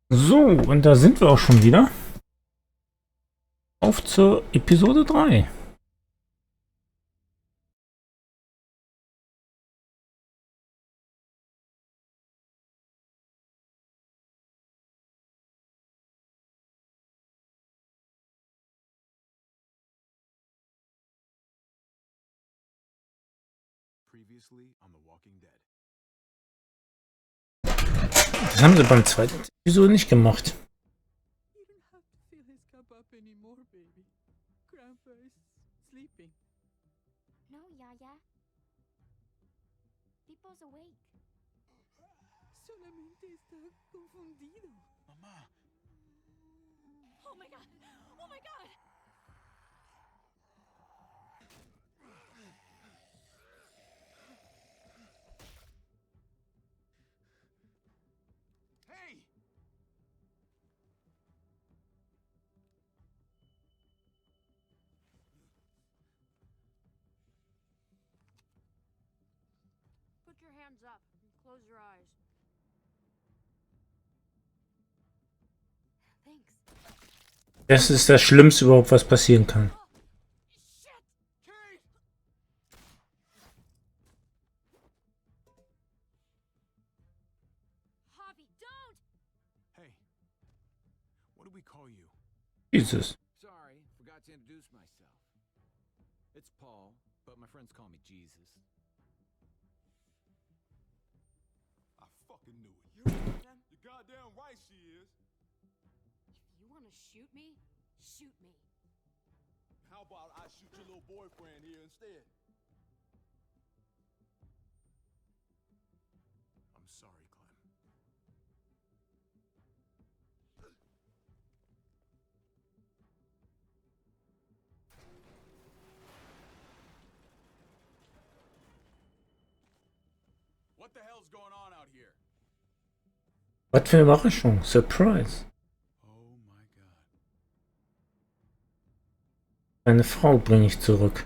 So, und da sind wir auch schon wieder. Auf zur Episode 3. Previously on The Walking Dead. Das haben sie beim zweiten Episode nicht gemacht. You don't have to fill his cup up anymore, baby. Grandpa is sleeping. No, Yaya. Pipo's awake. Solamente está confundido. Mama! Oh my god! Oh my god! Hey! Put your hands up and close your eyes. Thanks. Das ist das Schlimmste überhaupt, was passieren kann. Shit! Kate! Javi, don't! Hey. What do we call you? Jesus. Sorry, forgot to introduce myself. It's Paul, but my friends call me Jesus. I fucking knew it. You're goddamn right she is. If you want to shoot me, shoot me. How about I shoot your little boyfriend here instead? I'm sorry, Clem. What the hell's going on out here? Was für eine Überraschung. Surprise. Oh my god. Meine Frau bringe ich zurück.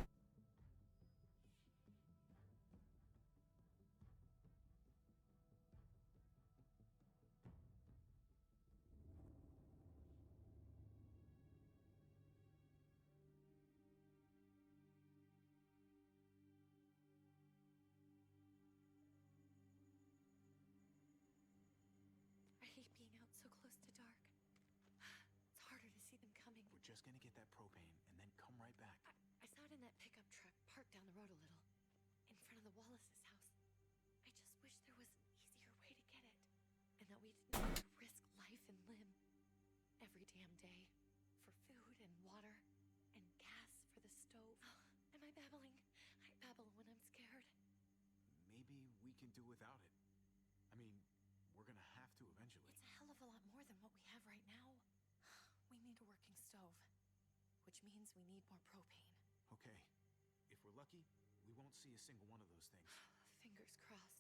I hate being out so close to dark. It's harder to see them coming. We're just gonna get that propane and then come right back. I saw it in that pickup truck parked down the road a little, in front of the Wallace's house. I just wish there was an easier way to get it, and that we didn't have to risk life and limb every damn day for food and water and gas for the stove. Am I babbling? I babble when I'm scared. Maybe we can do without it. I mean, we're gonna have to eventually. It's a hell of a lot more than what we have right now. We need a working stove, which means we need more propane. Okay. If we're lucky, we won't see a single one of those things. Fingers crossed.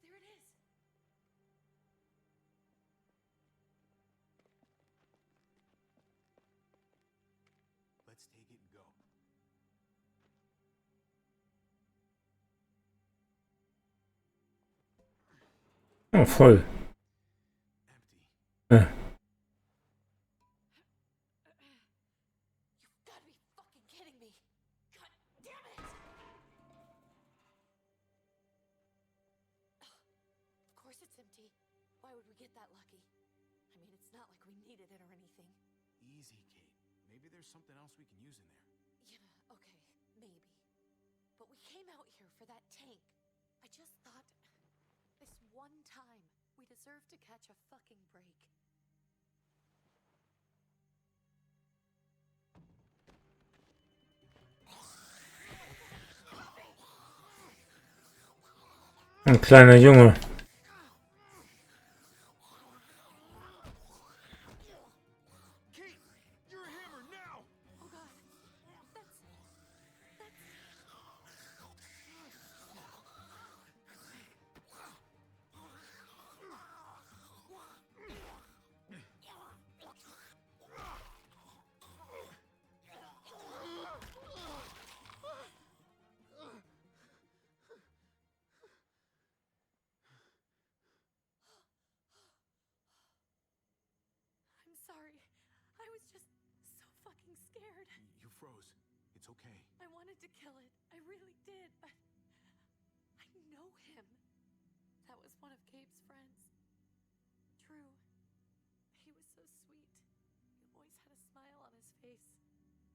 There it is. Let's take it and go. Oh, voll. Empty. Äh. You've got to be fucking kidding me. God damn it! Of course it's empty. Why would we get that lucky? I mean, it's not like we needed it or anything. Easy, Kate. Maybe there's something else we can use in there. Yeah, okay, maybe. But we came out here for that tank. I just thought, this one time, we deserve to catch a fucking break. Ein kleiner Junge. Kate! You're a hammer now! Oh god, that's... froze. It's okay. I wanted to kill it. I really did, but I know him. That was one of Gabe's friends. Drew. He was so sweet. He always had a smile on his face.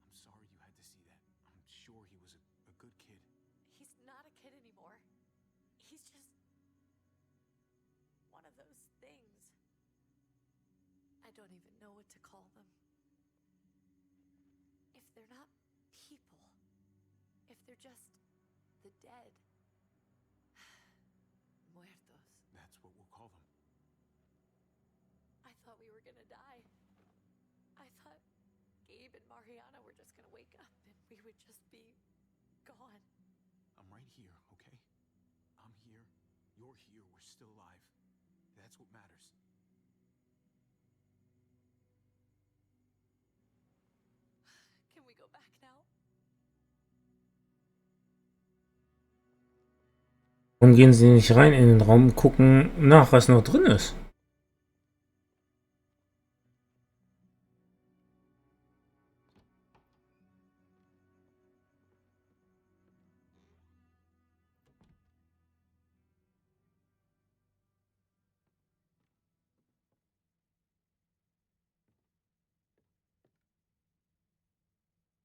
I'm sorry you had to see that. I'm sure he was a good kid. He's not a kid anymore. He's just one of those things. I don't even know what to call them. If they're not people, if they're just the dead. Muertos. That's what we'll call them. I thought we were gonna die. I thought Gabe and Mariana were just gonna wake up and we would just be gone. I'm right here, okay? I'm here. You're here. We're still alive. That's what matters. Can we go back now? Warum gehen sie nicht rein in den Raum und gucken nach, was noch drin ist?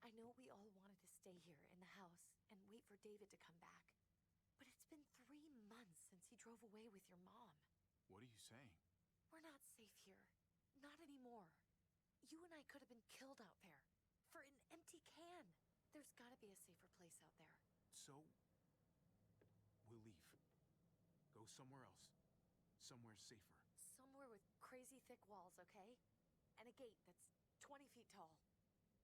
I know we all wanted to stay here in the house and wait for David to come back. But it's been 3 months since he drove away with your mom. What are you saying? We're not safe here. Not anymore. You and I could have been killed out there. For an empty can. There's gotta be a safer place out there. So, we'll leave. Go somewhere else. Somewhere safer. Somewhere with crazy thick walls, okay? And a gate that's 20 feet tall.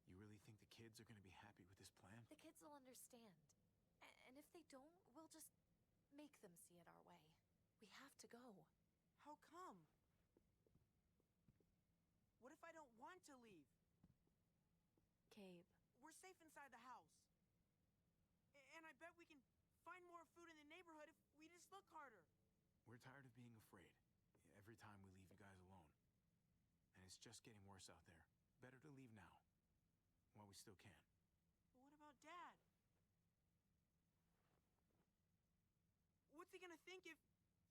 You really think the kids are gonna be happy with this plan? The kids will understand. And if they don't, we'll just make them see it our way. We have to go. How come? What if I don't want to leave? Gabe. We're safe inside the house. And I bet we can find more food in the neighborhood if we just look harder. We're tired of being afraid. Every time we leave you guys alone. And it's just getting worse out there. Better to leave now. While we still can. But what about Dad? What's he gonna think if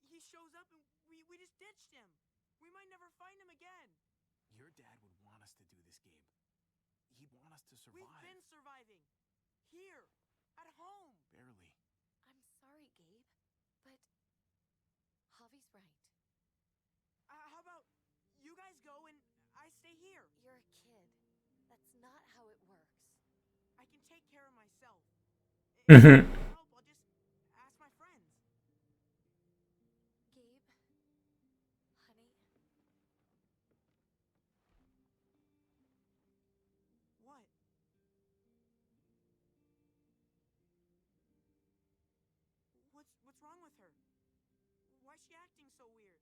he shows up and we just ditched him? We might never find him again. Your dad would want us to do this, Gabe. He'd want us to survive. We've been surviving. Here. At home. Barely. I'm sorry, Gabe. But Javi's right. How about you guys go and I stay here? You're a kid. That's not how it works. I can take care of myself. Mhm. If I need help, I'll just ask my friends. Gabe, honey, What? What's wrong with her? Why's she acting so weird?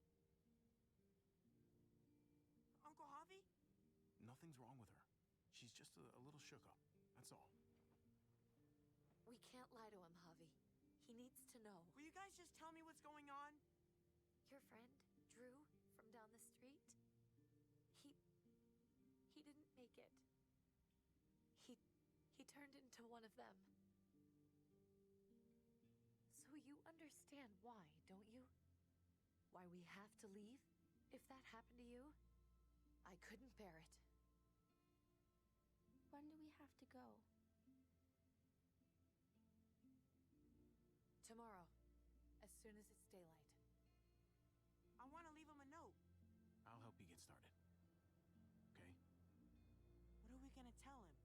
Uncle Javi? Nothing's wrong with her. She's just a little shook up. That's all. we can't lie to him, Javi. He needs to know. Will you guys just tell me what's going on? Your friend, Drew, from down the street, he didn't make it. He turned into one of them. So you understand why, don't you? Why we have to leave? If that happened to you, I couldn't bear it. When do we have to go? Tomorrow, as soon as it's daylight. I want to leave him a note. I'll help you get started. Okay? What are we going to tell him?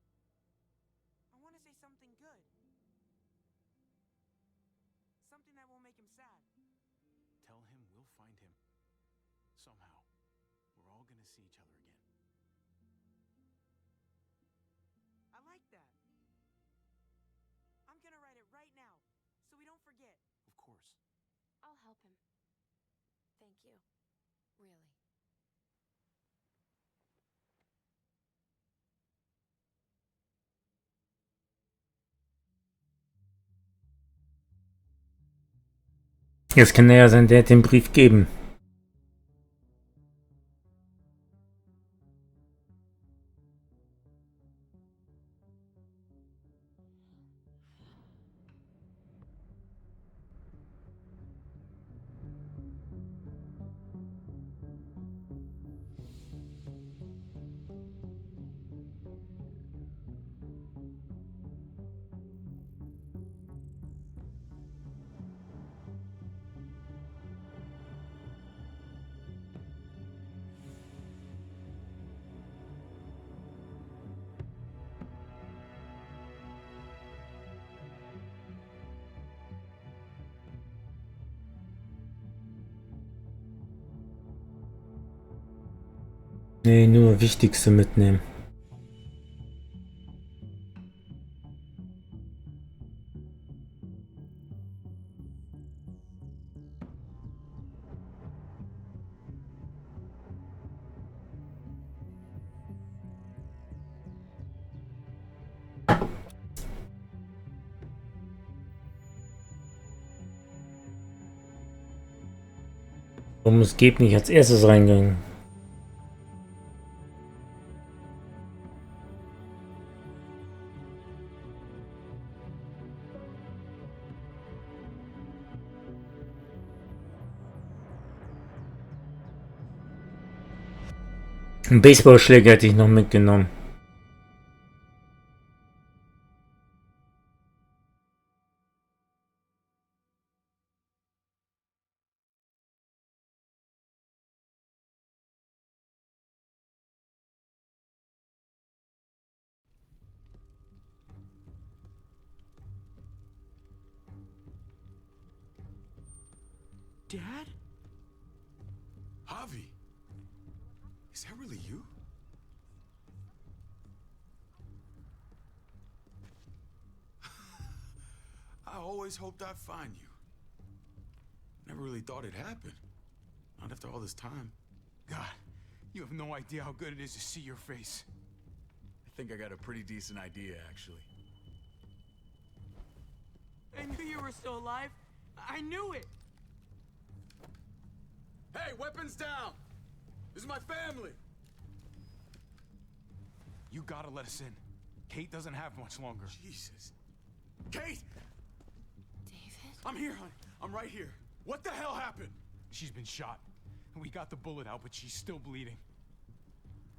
I want to say something good. Something that won't make him sad. Tell him we'll find him. Somehow. We're all gonna see each other again. I like that. I'm going to write it right now, so we don't forget. Of course. I'll help him. Thank you. Really. Jetzt kann er ja sein Dad den Brief geben. Nee, nur Wichtigste mitnehmen. Warum ist Gabe nicht als erstes reingegangen? Einen Baseballschläger hätte ich noch mitgenommen. Dad? Javi, is that really you? I always hoped I'd find you. Never really thought it'd happen. Not after all this time. God, you have no idea how good it is to see your face. I think I got a pretty decent idea, actually. I knew you were still alive. I knew it. Hey, weapons down! This is my family! You gotta let us in. Kate doesn't have much longer. Jesus. Kate! David? I'm here, honey. I'm right here. What the hell happened? She's been shot. We got the bullet out, but she's still bleeding.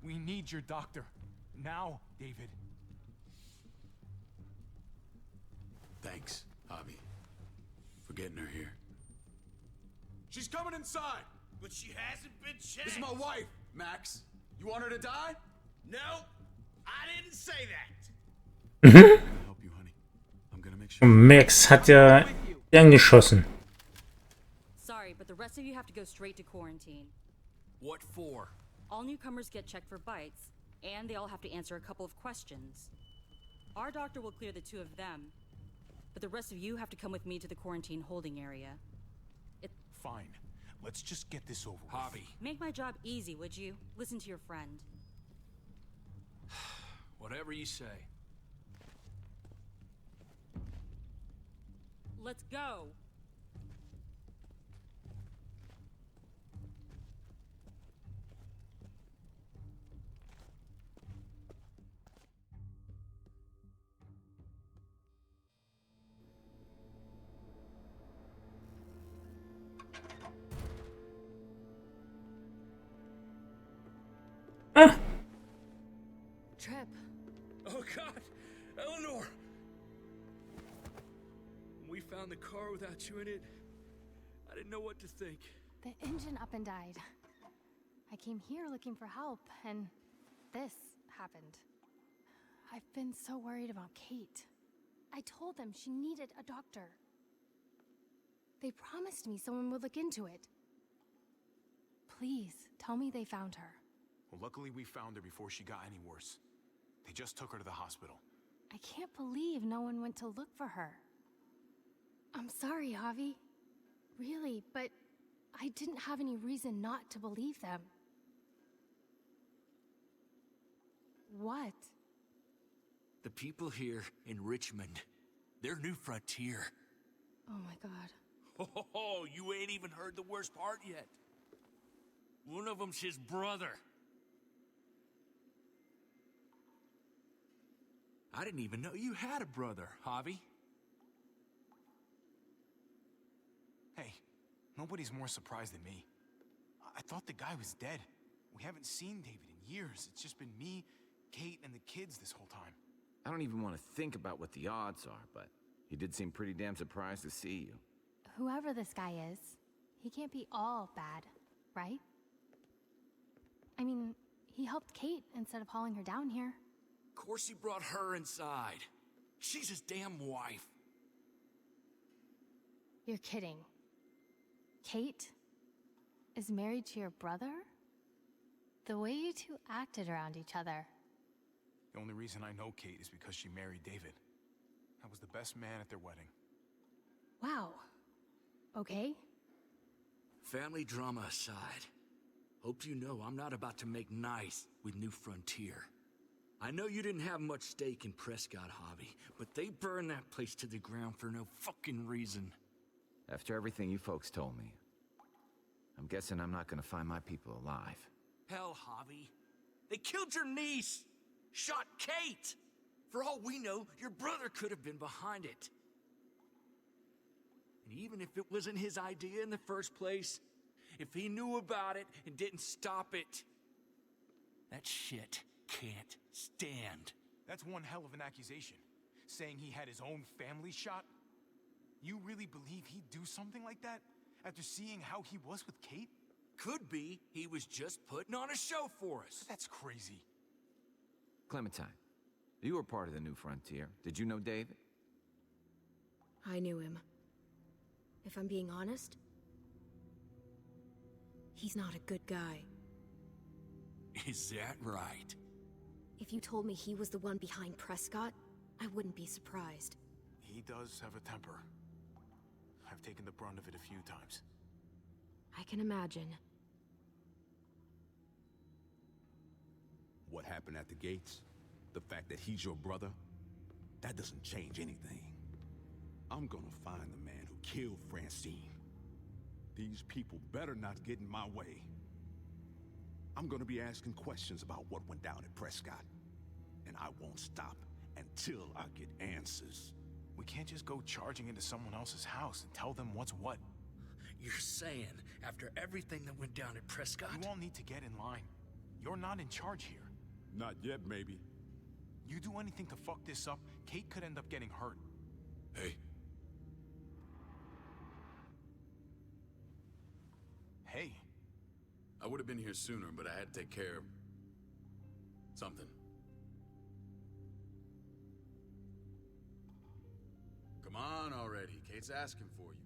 We need your doctor. Now, David. Thanks, Javi, for getting her here. She's coming inside! But she hasn't been checked. This is my wife, Max. You want her to die? No, I didn't say that. I'll help you, honey. I'm gonna make sure. Max hat ja angeschossen. Sorry, but the rest of you have to go straight to quarantine. What for? All newcomers get checked for bites, and they all have to answer a couple of questions. Our doctor will clear the two of them, but the rest of you have to come with me to the quarantine holding area. Fine. Let's just get this over with. Javi. Make my job easy, would you? Listen to your friend. Whatever you say. Let's go! Trip. Oh God, Eleanor! When we found the car without you in it, I didn't know what to think. The engine up and died. I came here looking for help, and this happened. I've been so worried about Kate. I told them she needed a doctor. They promised me someone would look into it. Please, tell me they found her. Well, luckily we found her before she got any worse. They just took her to the hospital. I can't believe no one went to look for her. I'm sorry, Javi. Really, but I didn't have any reason not to believe them. What? The people here in Richmond, their new frontier. Oh my God. Oh, you ain't even heard the worst part yet. One of them's his brother. I didn't even know you had a brother, Javi. Hey, nobody's more surprised than me. I thought the guy was dead. We haven't seen David in years. It's just been me, Kate, and the kids this whole time. I don't even want to think about what the odds are, but he did seem pretty damn surprised to see you. Whoever this guy is, he can't be all bad, right? I mean, he helped Kate instead of hauling her down here. Of course he brought her inside. She's his damn wife. You're kidding. Kate is married to your brother? The way you two acted around each other. The only reason I know Kate is because she married David. I was the best man at their wedding. Wow. Okay. Family drama aside, hope you know I'm not about to make nice with New Frontier. I know you didn't have much stake in Prescott, Javi, but they burned that place to the ground for no fucking reason. After everything you folks told me, I'm guessing I'm not gonna find my people alive. Hell, Javi. They killed your niece! Shot Kate! For all we know, your brother could have been behind it. And even if it wasn't his idea in the first place, if he knew about it and didn't stop it, that shit can't stand. That's one hell of an accusation. Saying he had his own family shot? You really believe he'd do something like that? After seeing how he was with Kate? Could be he was just putting on a show for us. That's crazy. Clementine, you were part of the New Frontier. Did you know David? I knew him. If I'm being honest, he's not a good guy. Is that right? If you told me he was the one behind Prescott, I wouldn't be surprised. He does have a temper. I've taken the brunt of it a few times. I can imagine. What happened at the gates, the fact that he's your brother, that doesn't change anything. I'm gonna find the man who killed Francine. These people better not get in my way. I'm gonna be asking questions about what went down at Prescott. And I won't stop until I get answers. We can't just go charging into someone else's house and tell them what's what. You're saying, after everything that went down at Prescott? You all need to get in line. You're not in charge here. Not yet, maybe. You do anything to fuck this up, Kate could end up getting hurt. Hey. Hey. I would have been here sooner, but I had to take care of something. Come on already. Kate's asking for you.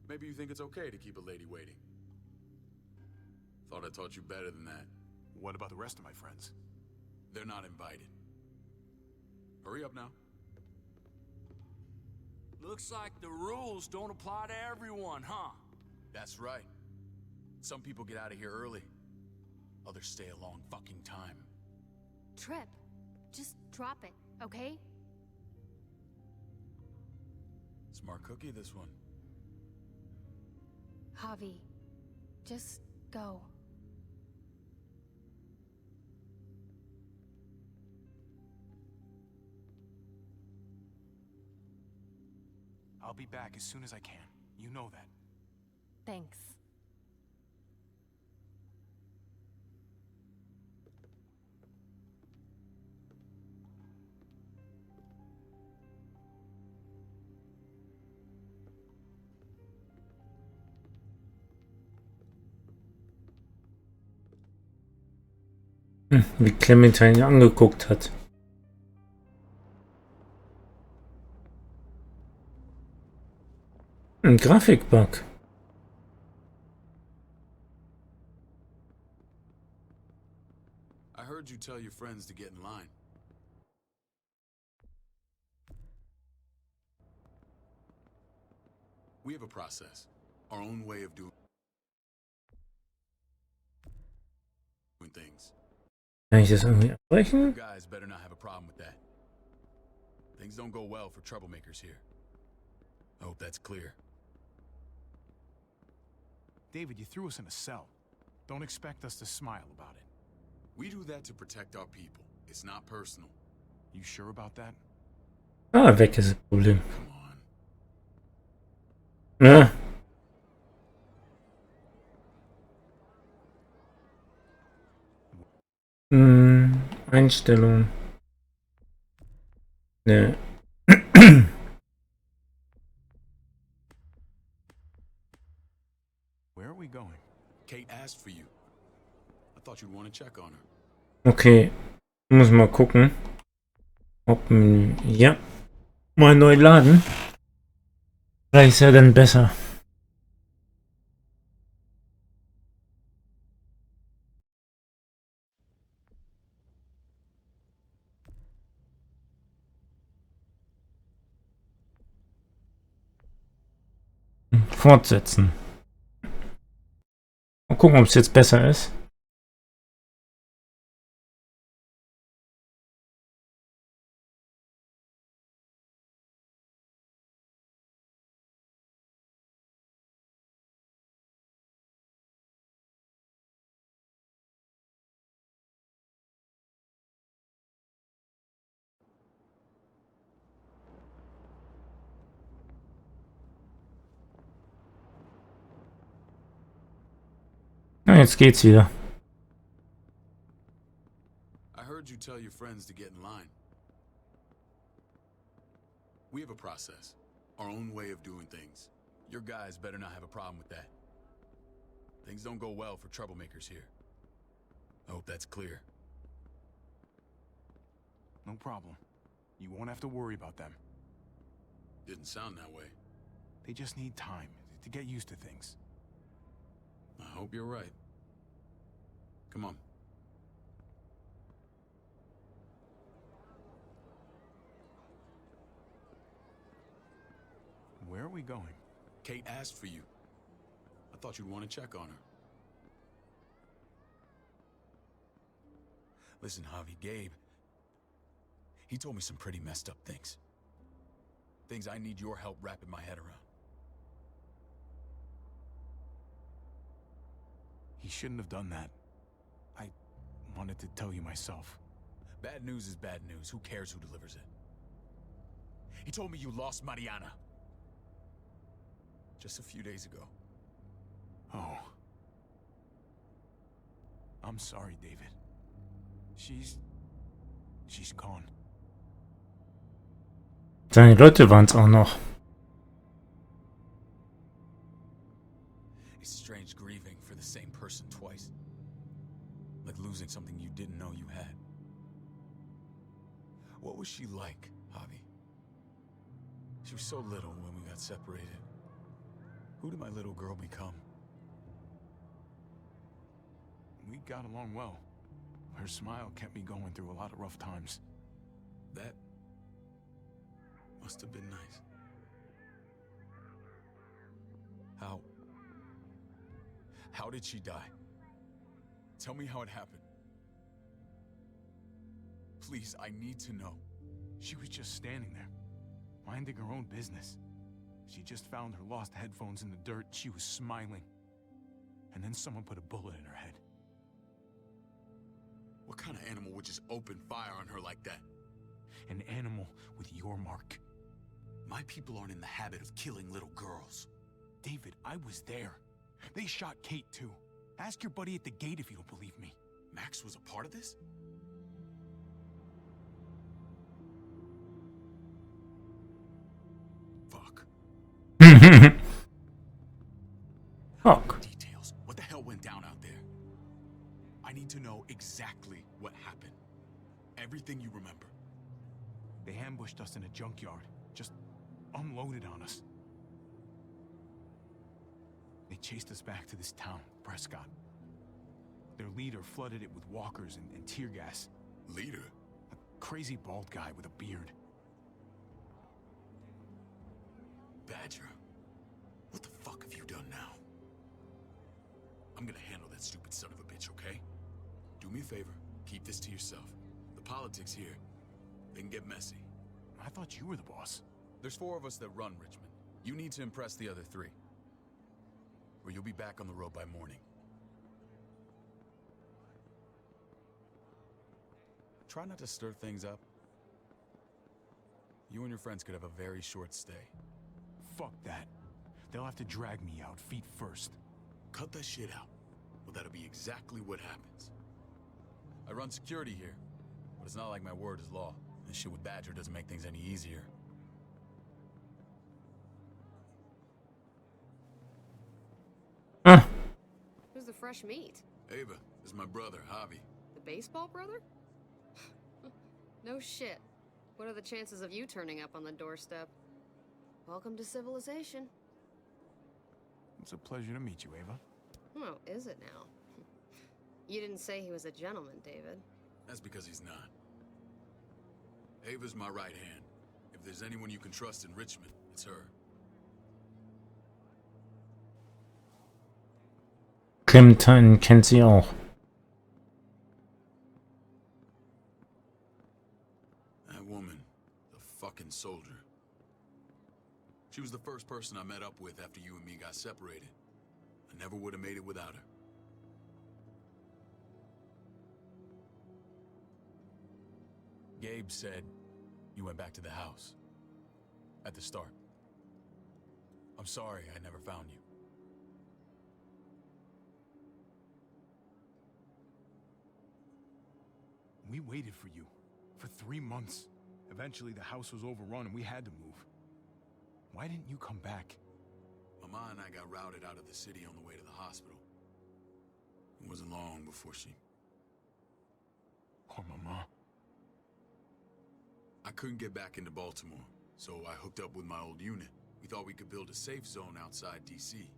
Maybe you think it's okay to keep a lady waiting. Thought I taught you better than that. What about the rest of my friends? They're not invited. Hurry up now. Looks like the rules don't apply to everyone, huh? That's right. Some people get out of here early. Others stay a long fucking time. Trip, just drop it, okay? Smart cookie, this one. Javi, just go. I'll be back as soon as I can. You know that. Thanks. Wie Clementine ihn angeguckt hat. Ein Grafikbug. I heard you tell your friends to get in line. We have a process, our own way of doing things. Kann ich das irgendwie You abbrechen? guys better not have a problem with that. Things don't go well for troublemakers here. I hope that's clear. David, you threw us in a cell. Don't expect us to smile about it. We do that to protect our people. It's not personal. You sure about that? Ah, weg ist das Problem. Come on. Ja. Einstellung. Ne. Where are we going? Kate asked for you. I thought you'd want to check on her. Okay. Muss mal gucken. Ob. Ja. Mal neu laden. Vielleicht ist ja dann besser. fortsetzen. Mal gucken, ob es jetzt besser ist. Ja, jetzt geht's wieder. I heard you tell your friends to get in line. We have a process, our own way of doing things. Your guys better not have a problem with that. Things don't go well for troublemakers here. I hope that's clear. No problem. You won't have to worry about them. Didn't sound that way. They just need time to get used to things. I hope you're right. Come on. Where are we going? Kate asked for you. I thought you'd want to check on her. Listen, Javi, Gabe, he told me some pretty messed up things. Things I need your help wrapping my head around. He shouldn't have done that. I wanted to tell you myself. Bad news is bad news. Who cares who delivers it? He told me you lost Mariana. Just a few days ago. Oh. I'm sorry, David. She's gone. Seine Leute waren's auch noch. It's strange grieving for the same person twice. Like losing something you didn't know you had. What was she like, Javi? She was so little when we got separated. Who did my little girl become? We got along well. Her smile kept me going through a lot of rough times. That must have been nice. How did she die? Tell me how it happened. Please, I need to know. She was just standing there, minding her own business. She just found her lost headphones in the dirt. She was smiling. And then someone put a bullet in her head. What kind of animal would just open fire on her like that? An animal with your mark. My people aren't in the habit of killing little girls. David, I was there. They shot Kate too. Ask your buddy at the gate if you don't believe me. Max was a part of this? Fuck. Fuck. Details. What the hell went down out there? I need to know exactly what happened. Everything you remember. They ambushed us in a junkyard. Just unloaded on us. They chased us back to this town, Prescott. Their leader flooded it with walkers and tear gas. Leader? A crazy bald guy with a beard. Badger, what the fuck have you done now? I'm gonna handle that stupid son of a bitch, okay? Do me a favor, keep this to yourself. The politics here, they can get messy. I thought you were the boss. There's 4 of us that run Richmond. You need to impress the other 3. Or you'll be back on the road by morning. Try not to stir things up. You and your friends could have a very short stay. Fuck that. They'll have to drag me out, feet first. Cut that shit out. Well, that'll be exactly what happens. I run security here, but it's not like my word is law. This shit with Badger doesn't make things any easier. Who's the fresh meat? Ava, this is my brother, Javi. The baseball brother? No shit. What are the chances of you turning up on the doorstep? Welcome to civilization. It's a pleasure to meet you, Ava. Oh, is it now? You didn't say he was a gentleman, David. That's because he's not. Ava's my right hand. If there's anyone you can trust in Richmond, it's her. Clementine kennt sie auch. That woman, the fucking soldier. She was the first person I met up with after you and me got separated. I never would have made it without her. Gabe said you went back to the house. At the start. I'm sorry I never found you. We waited for you for 3 months. Eventually, the house was overrun and we had to move. Why didn't you come back? Mama and I got routed out of the city on the way to the hospital. It wasn't long before she... Poor Mama. I couldn't get back into Baltimore, so I hooked up with my old unit. We thought we could build a safe zone outside D.C.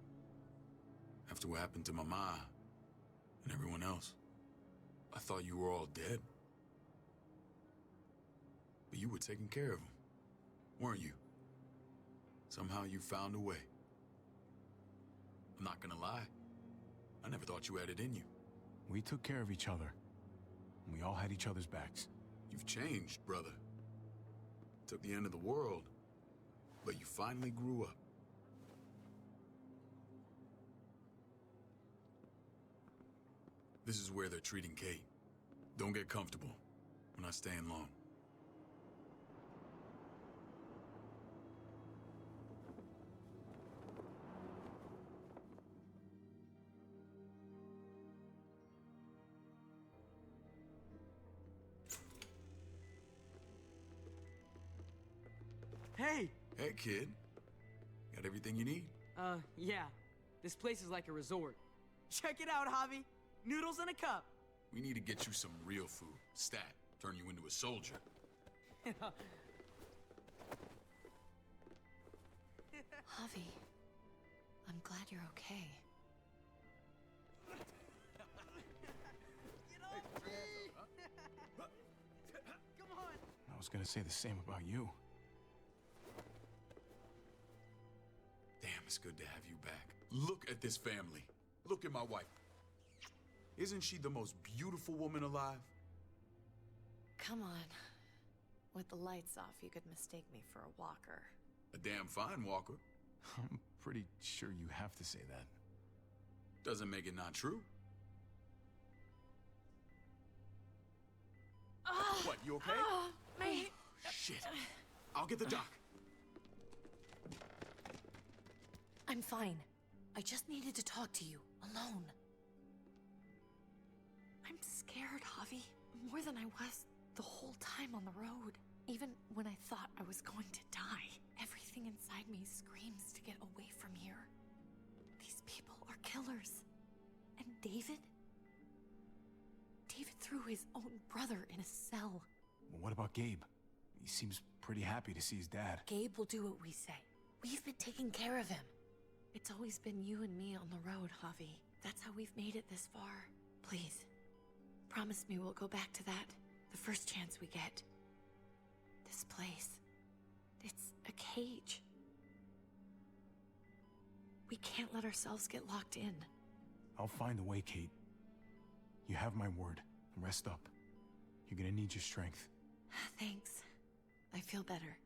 After what happened to Mama and everyone else, I thought you were all dead. But you were taking care of them, weren't you? Somehow you found a way. I'm not gonna lie. I never thought you had it in you. We took care of each other. And we all had each other's backs. You've changed, brother. Took the end of the world, but you finally grew up. This is where they're treating Kate. Don't get comfortable. We're not staying long. Hey! Hey, kid. Got everything you need? Yeah. This place is like a resort. Check it out, Javi. Noodles in a cup. We need to get you some real food. Stat. Turn you into a soldier. Javi, I'm glad you're okay. Come on! I was gonna say the same about you. Damn, it's good to have you back. Look at this family. Look at my wife. Isn't she the most beautiful woman alive? Come on. With the lights off, you could mistake me for a walker. A damn fine walker. I'm pretty sure you have to say that. Doesn't make it not true. What, you okay? Mate. Shit. I'll get the doc. I'm fine. I just needed to talk to you, alone. I'm scared, Javi. More than I was the whole time on the road. Even when I thought I was going to die, everything inside me screams to get away from here. These people are killers. And David? David threw his own brother in a cell. Well, what about Gabe? He seems pretty happy to see his dad. Gabe will do what we say. We've been taking care of him. It's always been you and me on the road, Javi. That's how we've made it this far. Please, promise me we'll go back to that the first chance we get. This place, it's a cage. We can't let ourselves get locked in. I'll find a way, Kate. You have my word. Rest up. You're gonna need your strength. Thanks. I feel better.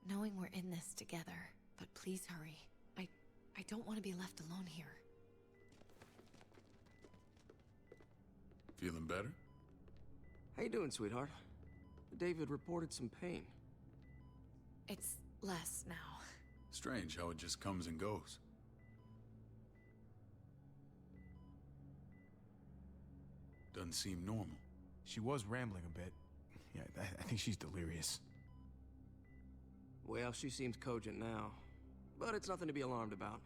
Knowing we're in this together. But please hurry. I don't want to be left alone here. Feeling better? How you doing, sweetheart? David reported some pain. It's less now. Strange how it just comes and goes. Doesn't seem normal. She was rambling a bit. Yeah, I think she's delirious. Well, she seems cogent now. But it's nothing to be alarmed about.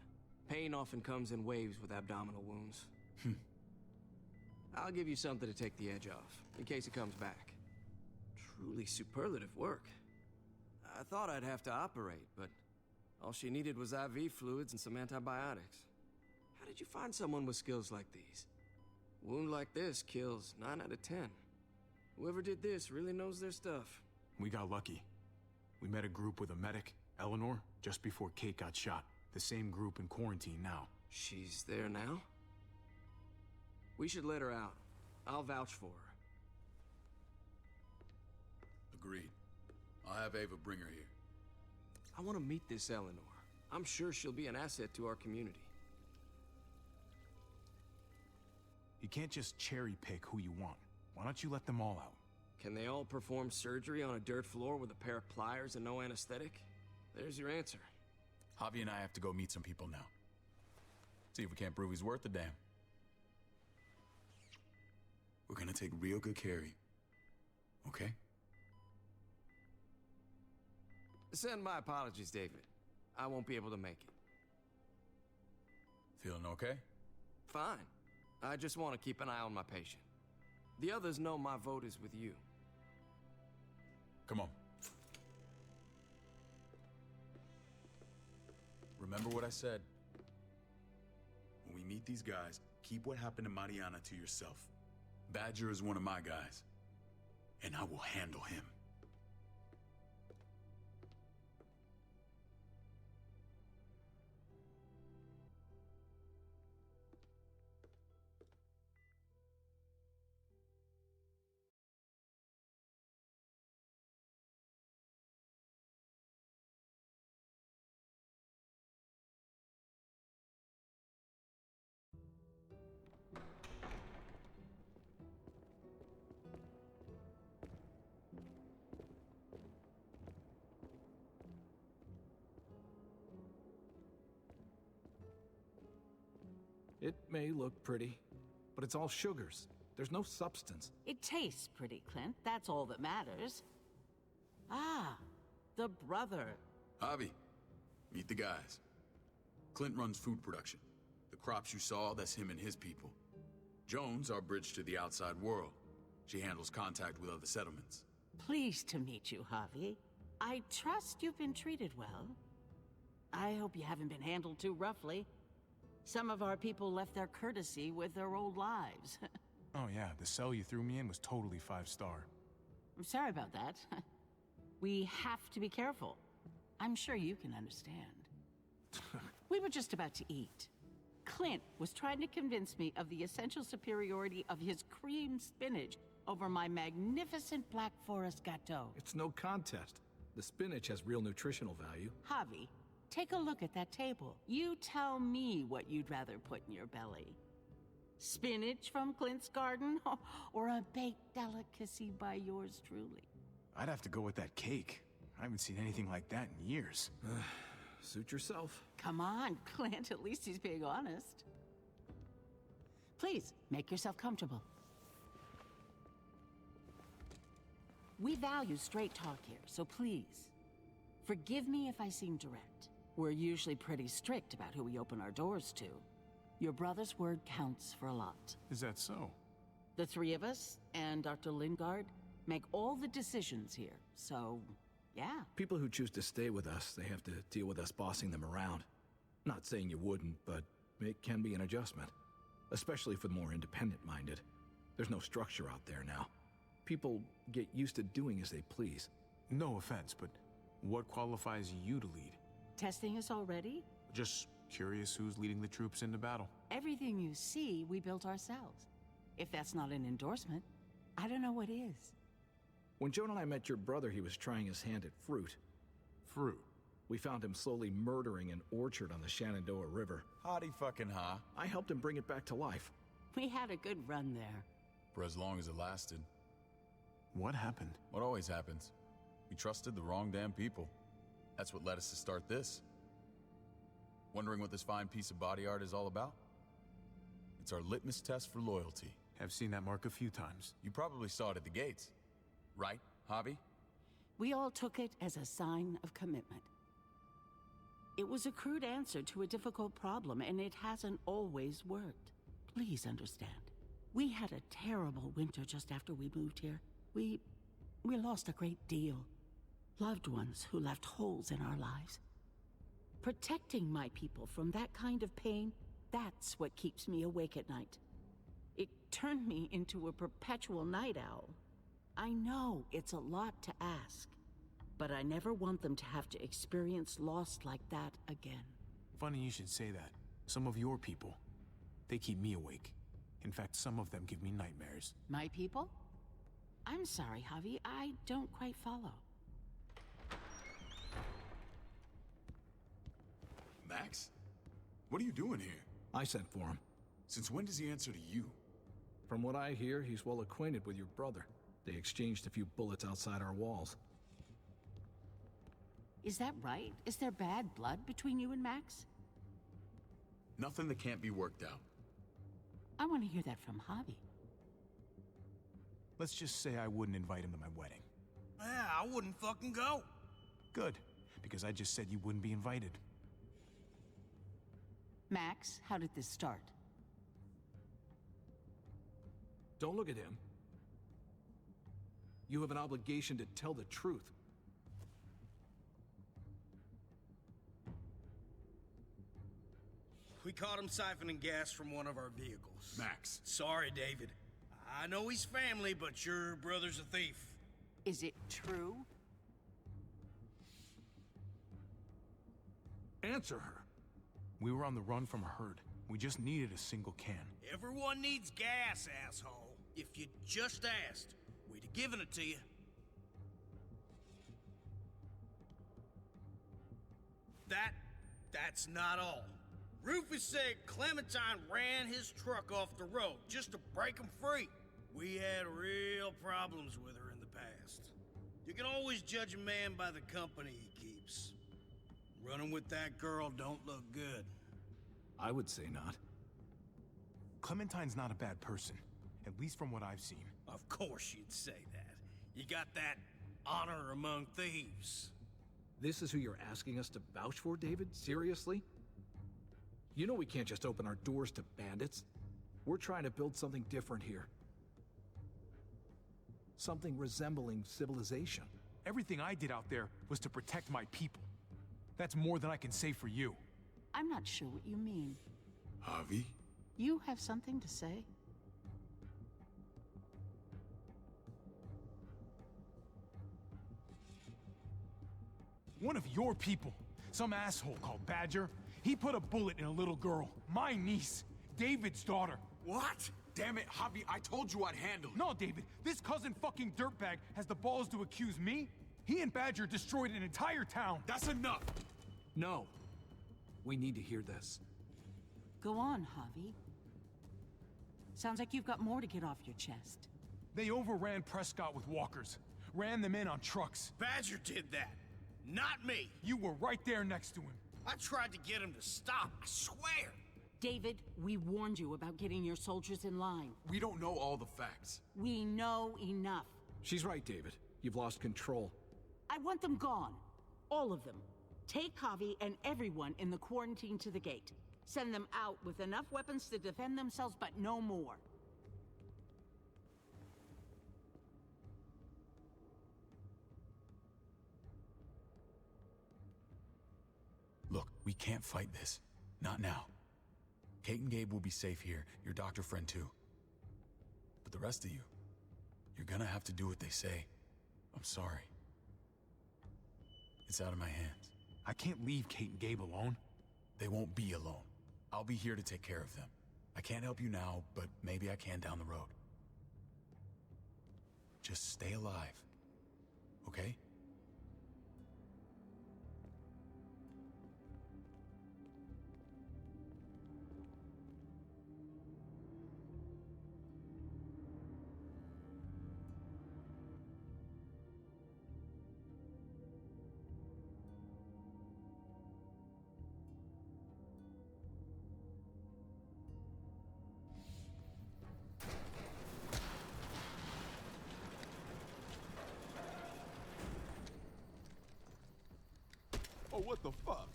Pain often comes in waves with abdominal wounds. I'll give you something to take the edge off, in case it comes back. Truly superlative work. I thought I'd have to operate, but all she needed was IV fluids and some antibiotics. How did you find someone with skills like these? A wound like this kills 9 out of 10. Whoever did this really knows their stuff. We got lucky. We met a group with a medic, Eleanor, just before Kate got shot. The same group in quarantine now. She's there now? We should let her out. I'll vouch for her. Agreed. I'll have Ava bring her here. I want to meet this Eleanor. I'm sure she'll be an asset to our community. You can't just cherry pick who you want. Why don't you let them all out? Can they all perform surgery on a dirt floor with a pair of pliers and no anesthetic? There's your answer. Javi and I have to go meet some people now. See if we can't prove he's worth the damn. We're gonna take real good care of you. Okay? Send my apologies, David. I won't be able to make it. Feeling okay? Fine. I just want to keep an eye on my patient. The others know my vote is with you. Come on. Remember what I said. When we meet these guys, keep what happened to Mariana to yourself. Badger is one of my guys, and I will handle him. It may look pretty, but it's all sugars. There's no substance. It tastes pretty, Clint. That's all that matters. Ah, the brother. Javi, meet the guys. Clint runs food production. The crops you saw, that's him and his people. Jones, our bridge to the outside world. She handles contact with other settlements. Pleased to meet you, Javi. I trust you've been treated well. I hope you haven't been handled too roughly. Some of our people left their courtesy with their old lives. Oh yeah, the cell you threw me in was totally 5-star. I'm sorry about that. We have to be careful. I'm sure you can understand. We were just about to eat. Clint was trying to convince me of the essential superiority of his cream spinach over my magnificent Black Forest gâteau. It's no contest. The spinach has real nutritional value. Javi, take a look at that table. You tell me what you'd rather put in your belly. Spinach from Clint's garden, or a baked delicacy by yours truly? I'd have to go with that cake. I haven't seen anything like that in years. Suit yourself. Come on, Clint, at least he's being honest. Please, make yourself comfortable. We value straight talk here, so please, forgive me if I seem direct. We're usually pretty strict about who we open our doors to. Your brother's word counts for a lot. Is that so? The three of us, and Dr. Lingard, make all the decisions here, so, yeah. People who choose to stay with us, they have to deal with us bossing them around. Not saying you wouldn't, but it can be an adjustment. Especially for the more independent-minded. There's no structure out there now. People get used to doing as they please. No offense, but what qualifies you to lead? Testing us already? Just curious who's leading the troops into battle. Everything you see, we built ourselves. If that's not an endorsement, I don't know what is. When Joan and I met your brother, he was trying his hand at fruit. Fruit? We found him slowly murdering an orchard on the Shenandoah River. Howdy fucking ha. I helped him bring it back to life. We had a good run there. For as long as it lasted. What happened? What always happens. We trusted the wrong damn people. That's what led us to start this. Wondering what this fine piece of body art is all about? It's our litmus test for loyalty. I've seen that mark a few times. You probably saw it at the gates. Right, Javi? We all took it as a sign of commitment. It was a crude answer to a difficult problem, and it hasn't always worked. Please understand. We had a terrible winter just after we moved here. We lost a great deal. Loved ones who left holes in our lives. Protecting my people from that kind of pain, that's what keeps me awake at night. It turned me into a perpetual night owl. I know it's a lot to ask, but I never want them to have to experience loss like that again. Funny you should say that. Some of your people, they keep me awake. In fact, some of them give me nightmares. My people? I'm sorry, Javi. I don't quite follow. Max? What are you doing here? I sent for him. Since when does he answer to you? From what I hear, he's well acquainted with your brother. They exchanged a few bullets outside our walls. Is that right? Is there bad blood between you and Max? Nothing that can't be worked out. I want to hear that from Javi. Let's just say I wouldn't invite him to my wedding. Yeah, I wouldn't fucking go. Good, because I just said you wouldn't be invited. Max, how did this start? Don't look at him. You have an obligation to tell the truth. We caught him siphoning gas from one of our vehicles. Max. Sorry, David. I know he's family, but your brother's a thief. Is it true? Answer her. We were on the run from a herd. We just needed a single can. Everyone needs gas, asshole. If you just asked, we'd have given it to you. That's not all. Rufus said Clementine ran his truck off the road just to break him free. We had real problems with her in the past. You can always judge a man by the company he keeps. Running with that girl don't look good. I would say not. Clementine's not a bad person, at least from what I've seen. Of course you'd say that. You got that honor among thieves. This is who you're asking us to vouch for, David? Seriously? You know we can't just open our doors to bandits. We're trying to build something different here. Something resembling civilization. Everything I did out there was to protect my people. That's more than I can say for you. I'm not sure what you mean. Javi? You have something to say? One of your people, some asshole called Badger, he put a bullet in a little girl, my niece, David's daughter. What? Damn it, Javi, I told you I'd handle it. No, David, this cousin fucking dirtbag has the balls to accuse me? He and Badger destroyed an entire town. That's enough! No. We need to hear this. Go on, Javi. Sounds like you've got more to get off your chest. They overran Prescott with walkers. Ran them in on trucks. Badger did that. Not me. You were right there next to him. I tried to get him to stop, I swear. David, we warned you about getting your soldiers in line. We don't know all the facts. We know enough. She's right, David. You've lost control. I want them gone. All of them. Take Javi and everyone in the quarantine to the gate. Send them out with enough weapons to defend themselves, but no more. Look, we can't fight this. Not now. Kate and Gabe will be safe here, your doctor friend too. But the rest of you, you're gonna have to do what they say. I'm sorry. It's out of my hands. I can't leave Kate and Gabe alone. They won't be alone. I'll be here to take care of them. I can't help you now, but maybe I can down the road. Just stay alive, okay? Oh, what the fuck?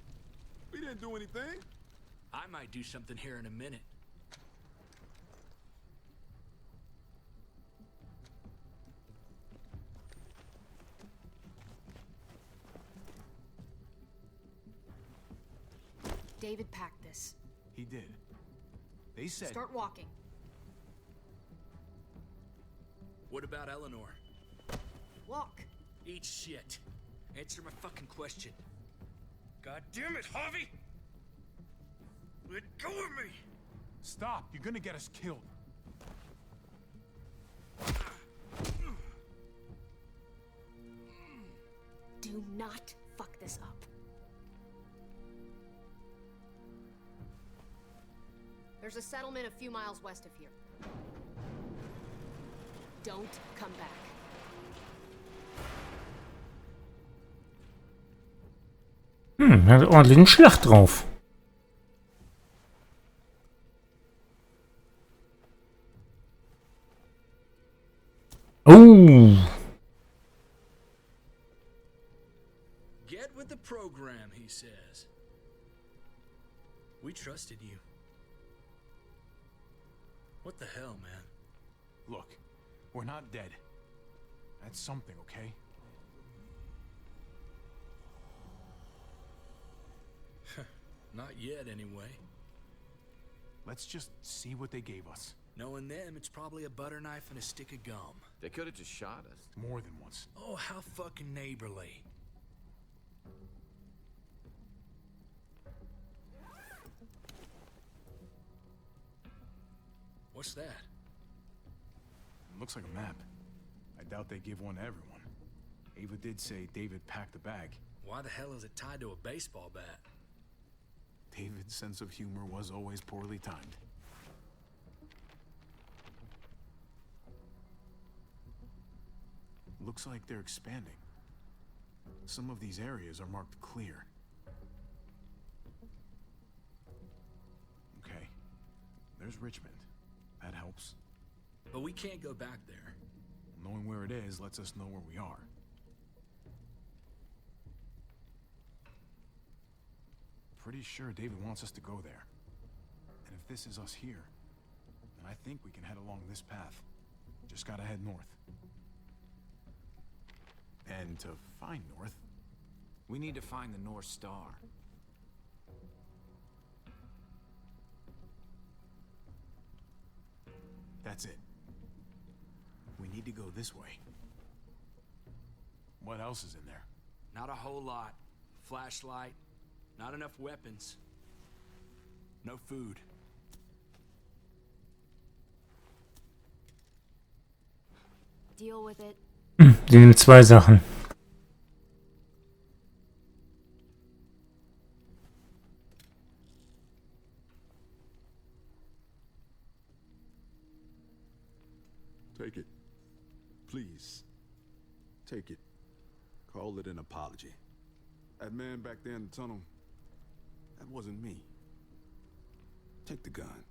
We didn't do anything. I might do something here in a minute. David packed this. He did. They said... Start walking. What about Eleanor? Walk. Eat shit. Answer my fucking question. God damn it, Javi! Let go of me! Stop, you're gonna get us killed. Do not fuck this up. There's a settlement a few miles west of here. Don't come back. Hat ordentlich einen Schlag drauf. Oh. Get with the program, he says. We trusted you. What the hell, man? Look, we're not dead. That's something, okay? Not yet, anyway. Let's just see what they gave us. Knowing them, it's probably a butter knife and a stick of gum. They could have just shot us. More than once. Oh, how fucking neighborly. What's that? Looks like a map. I doubt they give one to everyone. Ava did say David packed a bag. Why the hell is it tied to a baseball bat? David's sense of humor was always poorly timed. Looks like they're expanding. Some of these areas are marked clear. Okay. There's Richmond. That helps. But we can't go back there. Knowing where it is lets us know where we are. Pretty sure David wants us to go there. And if this is us here, then I think we can head along this path. Just gotta head north. And to find north, We need to find the North Star. that's it. We need to go this way. What else is in there? Not a whole lot. Flashlight, not enough weapons. No food. Deal with it. Die nehmen zwei Sachen. Take it. Please. Take it. Call it an apology. That man back there in the tunnel, that wasn't me. Take the gun.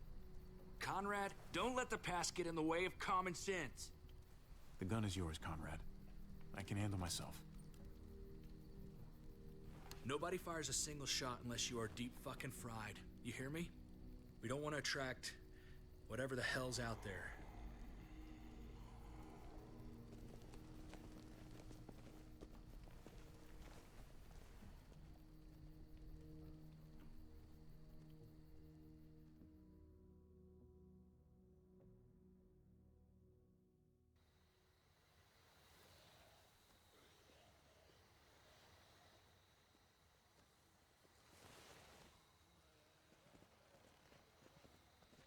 Conrad, don't let the past get in the way of common sense. The gun is yours, Conrad. I can handle myself. Nobody fires a single shot unless you are deep fucking fried. You hear me? We don't want to attract whatever the hell's out there.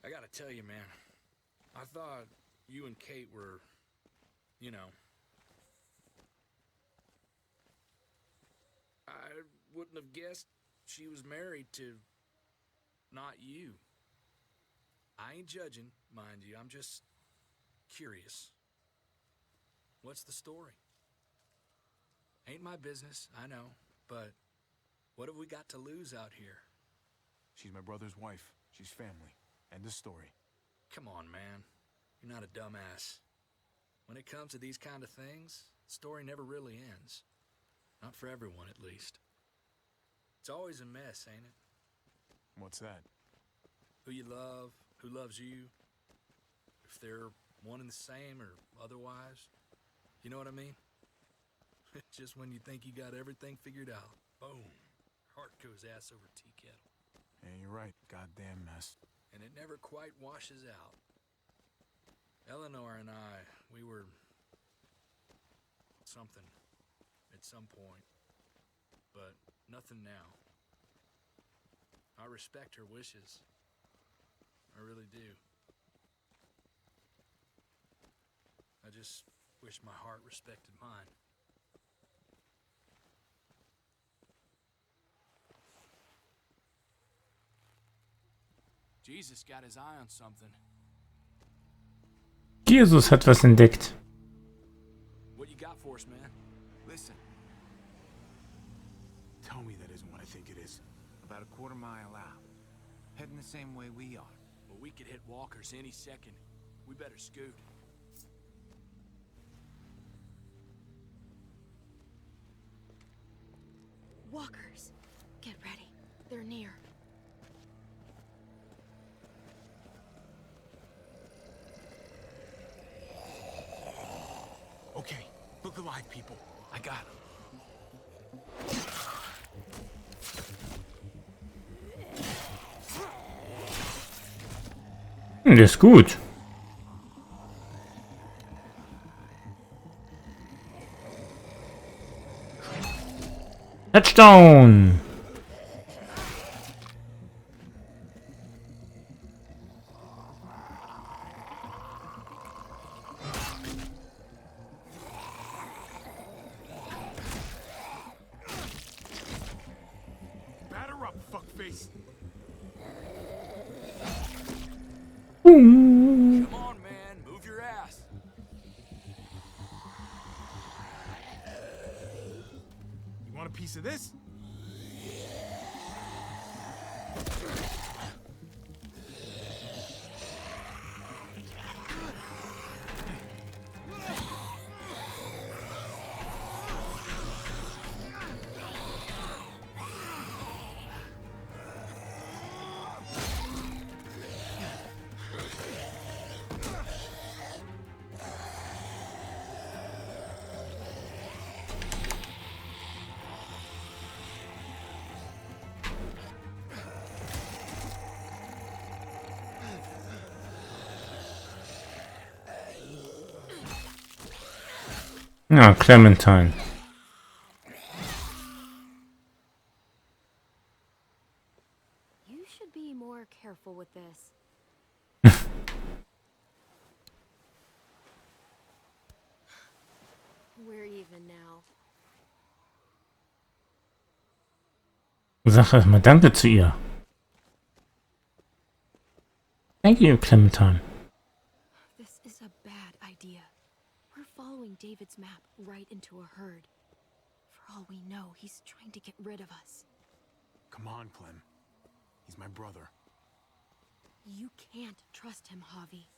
I gotta tell you, man, I thought you and Kate were, you know. I wouldn't have guessed she was married to not you. I ain't judging, mind you, I'm just curious. What's the story? Ain't my business, I know, but what have we got to lose out here? She's my brother's wife. She's family. End of story. Come on, man. You're not a dumbass. When it comes to these kind of things, the story never really ends. Not for everyone, at least. It's always a mess, ain't it? What's that? Who you love, who loves you, if they're one and the same or otherwise. You know what I mean? Just when you think you got everything figured out, boom, heart goes ass over tea kettle. Yeah, you're right. Goddamn mess. And it never quite washes out. Eleanor and I, we were something at some point, but nothing now. I respect her wishes. I really do. I just wish my heart respected mine. Jesus got his eye on something. Jesus hat was entdeckt. What you got for us, man? Listen. Tell me that isn't what I think it is. About a quarter-mile out. Heading the same way we are. Well, we could hit walkers any second. We better scoot. Walkers. Get ready. They're near. Okay, look alive, people. I got him. Der ist gut. Touchdown! Batter up, fuckface. Come on, man. Move your ass. You want a piece of this? Ja, Clementine. You should be more careful with this. We're even now. Sag erstmal Danke zu ihr. Thank you, Clementine. This is a bad idea. We're following David's map right into a herd. For all we know, he's trying to get rid of us. Come on, Clem. He's my brother. You can't trust him, Javi.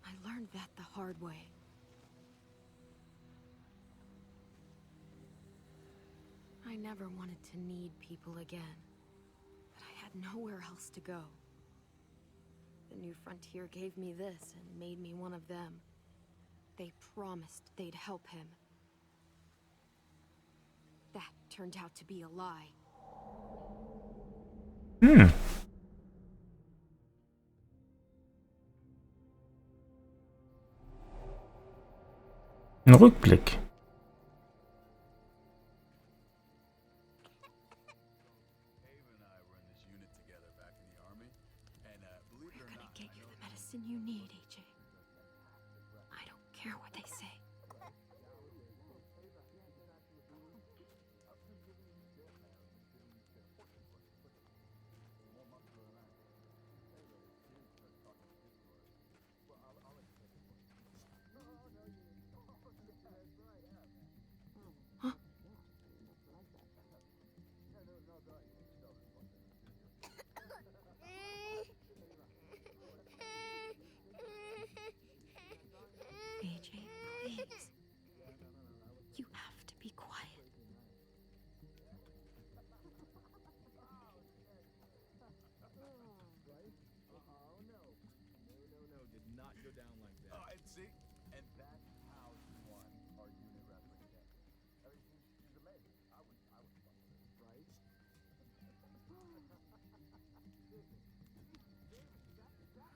I learned that the hard way. I never wanted to need people again, but I had nowhere else to go. The New Frontier gave me this and made me one of them. They promised they'd help him. That turned out to be a lie. Ein Rückblick. Medicine you need, AJ. I don't care what they say. Huh? AJ, please. You have to be quiet. Did not go down like that. Oh, and see? And that's how you won our unit wrestling game. I mean, she's amazing. I was right?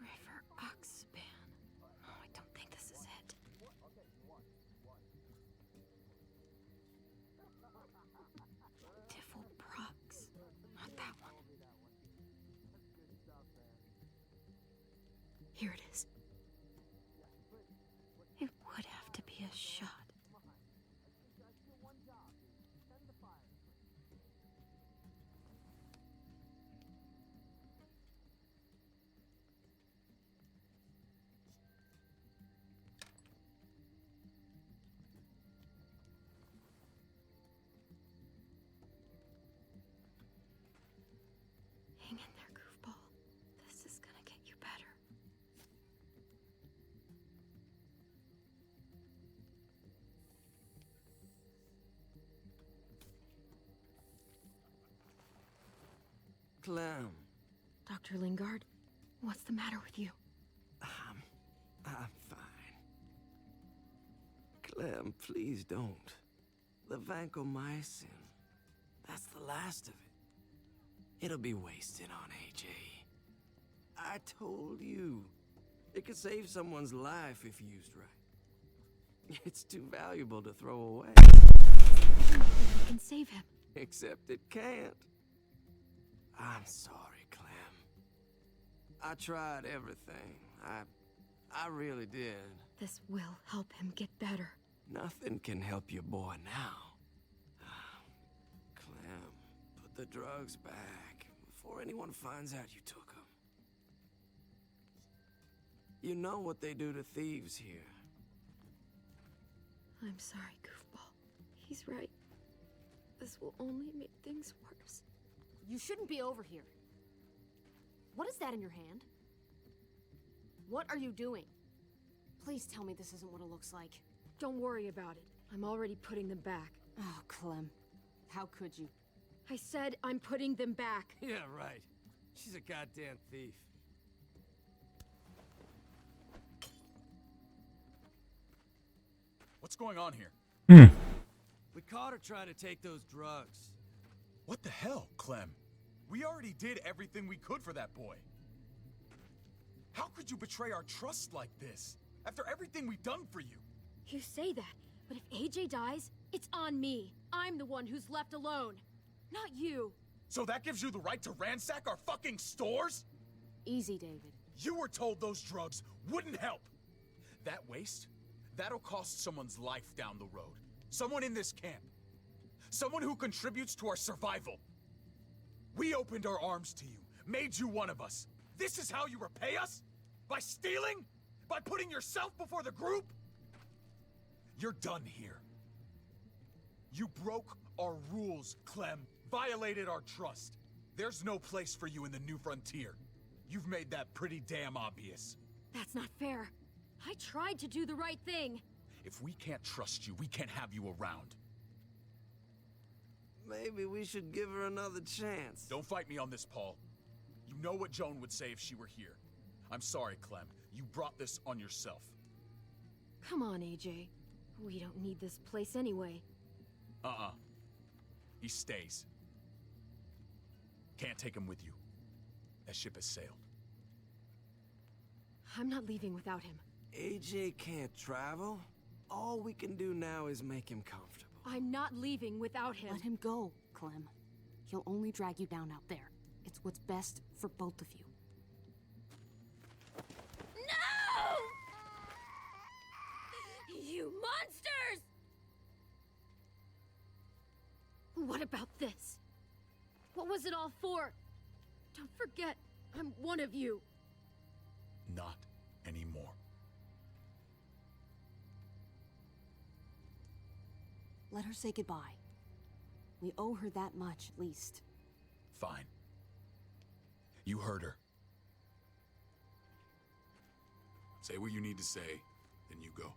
River Oxspan. Oh, I don't think this is it. Okay, you won. Tiffle Prox. Not that one. Here it is. It would have to be a shot. Hang in there, goofball. This is gonna get you better. Clem. Dr. Lingard, what's the matter with you? I'm fine. Clem, please don't. The vancomycin. That's the last of it. It'll be wasted on AJ. I told you. It could save someone's life if used right. It's too valuable to throw away. We can save him. Except it can't. I'm sorry, Clem. I tried everything. I really did. This will help him get better. Nothing can help your boy now. Clem, put the drugs back before anyone finds out you took them. You know what they do to thieves here. I'm sorry, goofball. He's right. This will only make things worse. You shouldn't be over here. What is that in your hand? What are you doing? Please tell me this isn't what it looks like. Don't worry about it. I'm already putting them back. Oh, Clem. How could you? I said I'm putting them back. Yeah, right. She's a goddamn thief. What's going on here? We caught her trying to take those drugs. What the hell, Clem? We already did everything we could for that boy. How could you betray our trust like this? After everything we've done for you? You say that, but if AJ dies, it's on me. I'm the one who's left alone, not you. So that gives you the right to ransack our fucking stores? Easy, David. You were told those drugs wouldn't help. That waste, that'll cost someone's life down the road. Someone in this camp. Someone who contributes to our survival. We opened our arms to you, made you one of us. This is how you repay us? By stealing? By putting yourself before the group? You're done here. You broke our rules, Clem. Violated our trust. There's no place for you in the New Frontier. You've made that pretty damn obvious. That's not fair. I tried to do the right thing. If we can't trust you, we can't have you around. Maybe we should give her another chance. Don't fight me on this, Paul. You know what Joan would say if she were here. I'm sorry, Clem. You brought this on yourself. Come on, AJ. We don't need this place anyway. He stays. Can't take him with you. That ship has sailed. I'm not leaving without him. AJ can't travel? All we can do now is make him comfortable. I'm not leaving without him. Let him go, Clem. He'll only drag you down out there. It's what's best for both of you. No! You monsters! What about this? What was it all for? Don't forget, I'm one of you. Not anymore. Let her say goodbye. We owe her that much, at least. Fine. You heard her. Say what you need to say, then you go.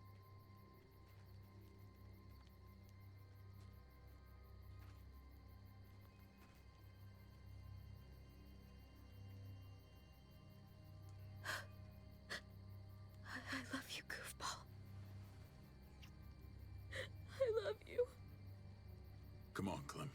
I love you, goofball. I love you. Come on, Clem.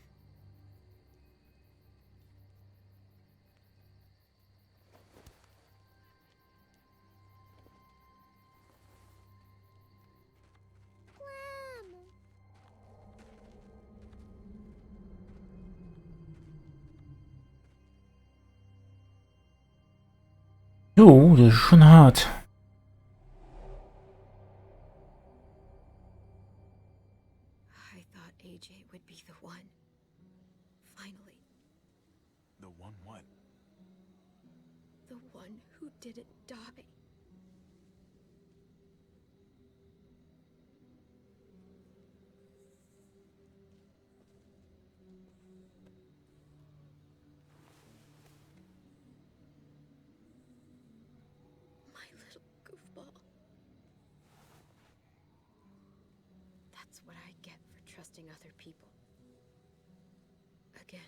Jo, das ist schon hart. I thought AJ would be the one. Finally. The one what? The one who didn't die. It's what I get for trusting other people. Again.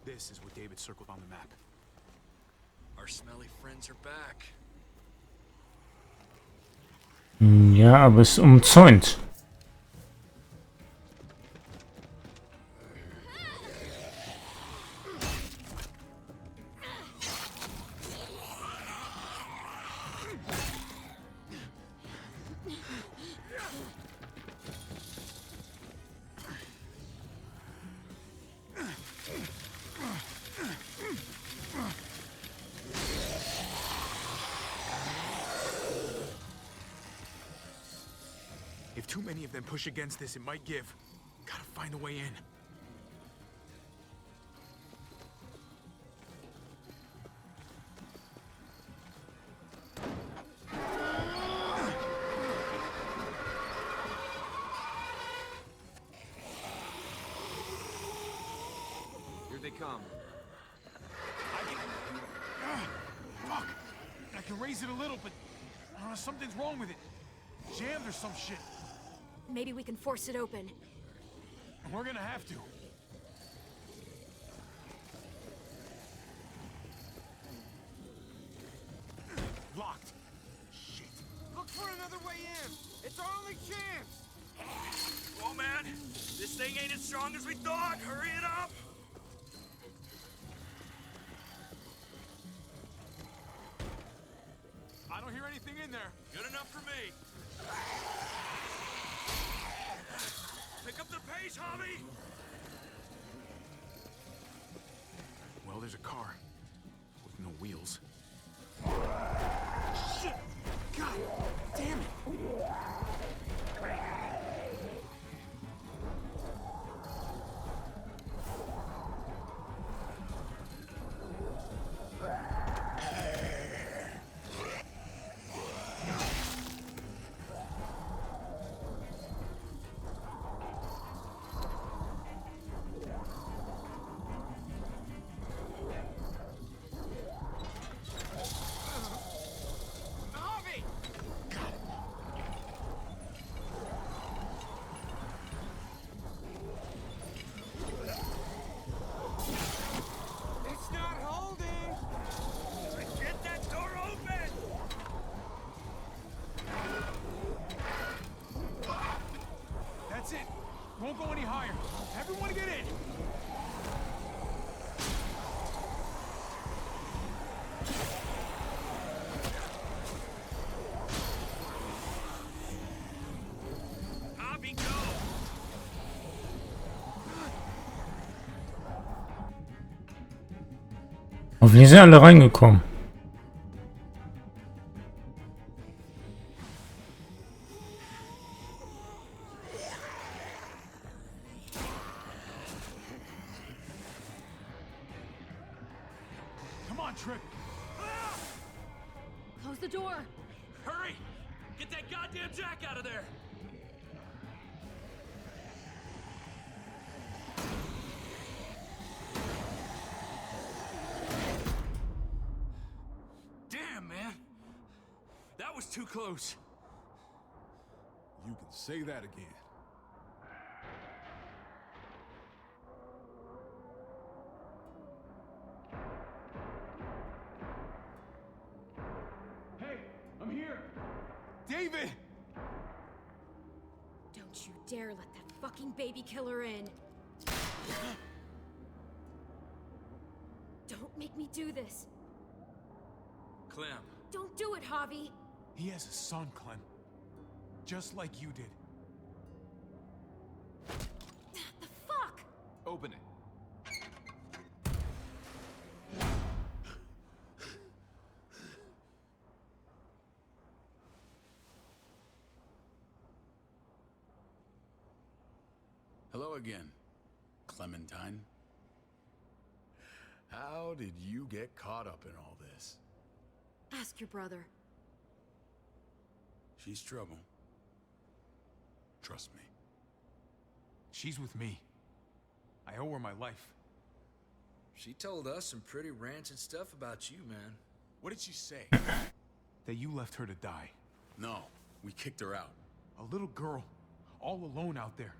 This is what David circled on the map. Our smelly friends are back. Ja, aber es ist umzäunt. If too many of them push against this, it might give. Gotta find a way in. Here they come. Fuck! I can raise it a little, but something's wrong with it. Jammed or some shit. Maybe we can force it open. We're gonna have to. Locked. Shit. Look for another way in. It's our only chance. Oh man, this thing ain't as strong as we thought. Hurry it up. I don't hear anything in there. Good enough for me. Pick up the pace, Hobby! Well, there's a car. With no wheels. Shit! God damn it! Won't go any higher. Everyone get in! Hobby, go! Hoffentlich sind alle reingekommen. Trip. Close the door. Hurry! Get that goddamn jack out of there! Damn, man. That was too close. You can say that again. David! Don't you dare let that fucking baby killer in. Don't make me do this. Clem. Don't do it, Javi. He has a son, Clem. Just like you did. The fuck? Open it. Hello again, Clementine. How did you get caught up in all this? Ask your brother. She's trouble. Trust me. She's with me. I owe her my life. She told us some pretty rancid stuff about you, man. What did she say? That you left her to die. No, we kicked her out. A little girl, all alone out there.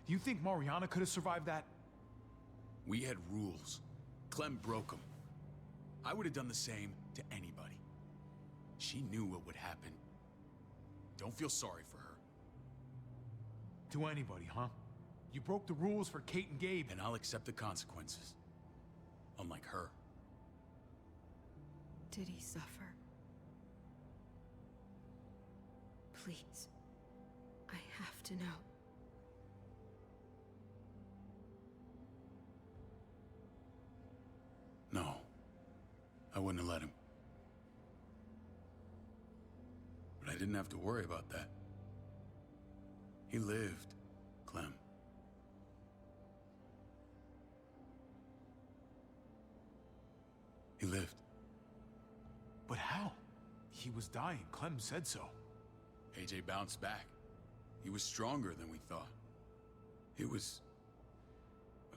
Do you think Mariana could have survived that? We had rules. Clem broke them. I would have done the same to anybody. She knew what would happen. Don't feel sorry for her. To anybody, huh? You broke the rules for Kate and Gabe. And I'll accept the consequences. Unlike her. Did he suffer? Please. I have to know. No. I wouldn't have let him. But I didn't have to worry about that. He lived, Clem. He lived. But how? He was dying. Clem said so. AJ bounced back. He was stronger than we thought. It was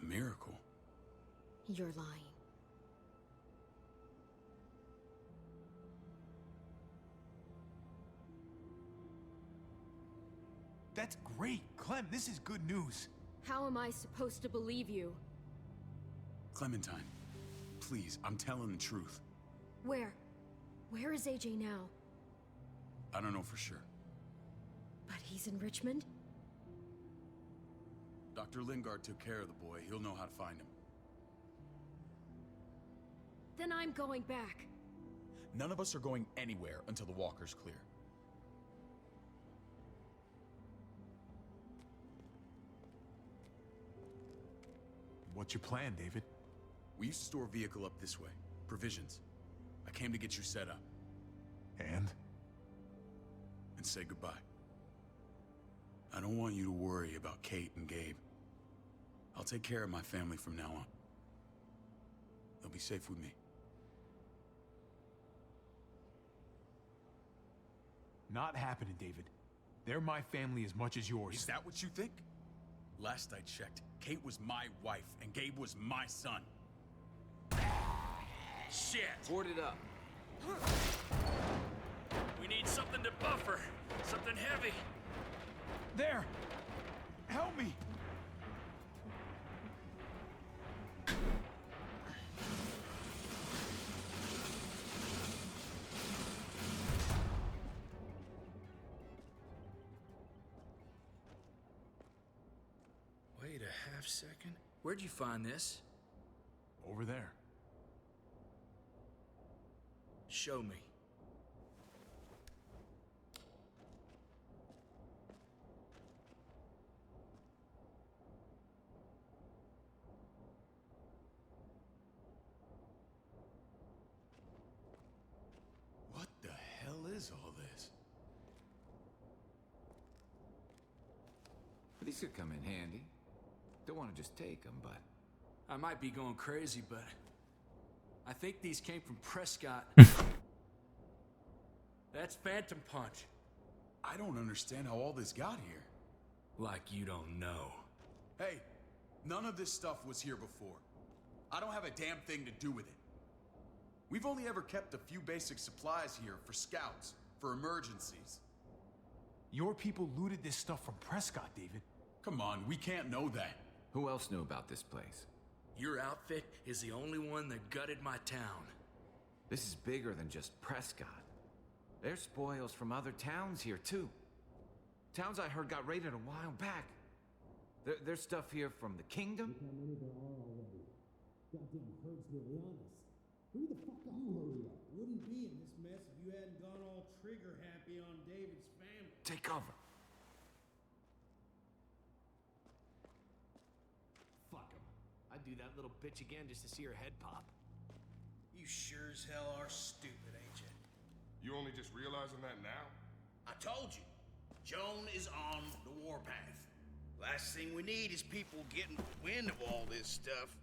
a miracle. You're lying. That's great. Clem, this is good news. How am I supposed to believe you? Clementine, please, I'm telling the truth. Where? Where is AJ now? I don't know for sure. But he's in Richmond? Dr. Lingard took care of the boy. He'll know how to find him. Then I'm going back. None of us are going anywhere until the walker's clear. What's your plan, David? We used to store a vehicle up this way. Provisions. I came to get you set up. And? And say goodbye. I don't want you to worry about Kate and Gabe. I'll take care of my family from now on. They'll be safe with me. Not happening, David. They're my family as much as yours. Is that what you think? Last I checked, Kate was my wife and Gabe was my son. Shit! Board it up. We need something to buffer. Something heavy. There! Help me! Wait a half second. Where'd you find this? Over there. Show me. What the hell is all this? These could come in handy. Don't want to just take them, but... I might be going crazy, but... I think these came from Prescott. That's Phantom Punch. I don't understand how all this got here. Like you don't know. Hey, none of this stuff was here before. I don't have a damn thing to do with it. We've only ever kept a few basic supplies here for scouts, for emergencies. Your people looted this stuff from Prescott, David. Come on, we can't know that. Who else knew about this place? Your outfit is the only one that gutted my town. This is bigger than just Prescott. There's spoils from other towns here, too. Towns I heard got raided a while back. There's stuff here from the kingdom. Goddamn herd's really on us. Who the fuck are you? Hurry up. Wouldn't be in this mess if you hadn't gone all trigger happy on David's family. Take cover. Fuck him. I'd do that little bitch again just to see her head pop. You sure as hell are stupid, ain't you? You only just realizing that now? I told you. Joan is on the warpath. Last thing we need is people getting wind of all this stuff.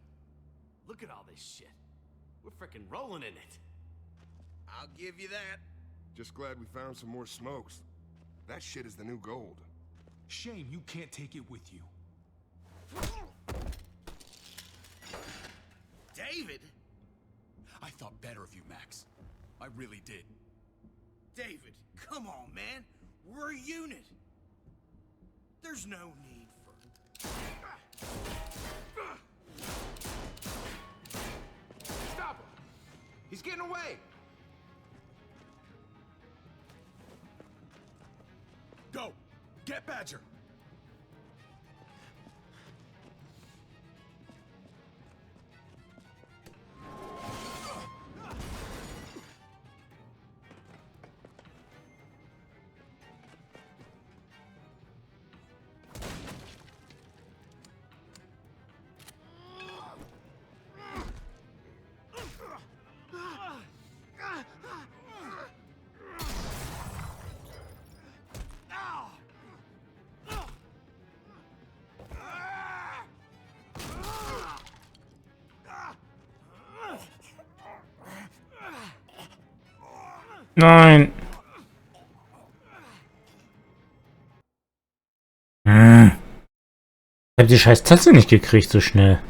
Look at all this shit. We're frickin' rolling in it. I'll give you that. Just glad we found some more smokes. That shit is the new gold. Shame you can't take it with you. David? I thought better of you, Max. I really did. David, come on, man. We're a unit. There's no need for... Stop him! He's getting away! Go! Get Badger! Nein. Ich hab die scheiß Tasse nicht gekriegt so schnell.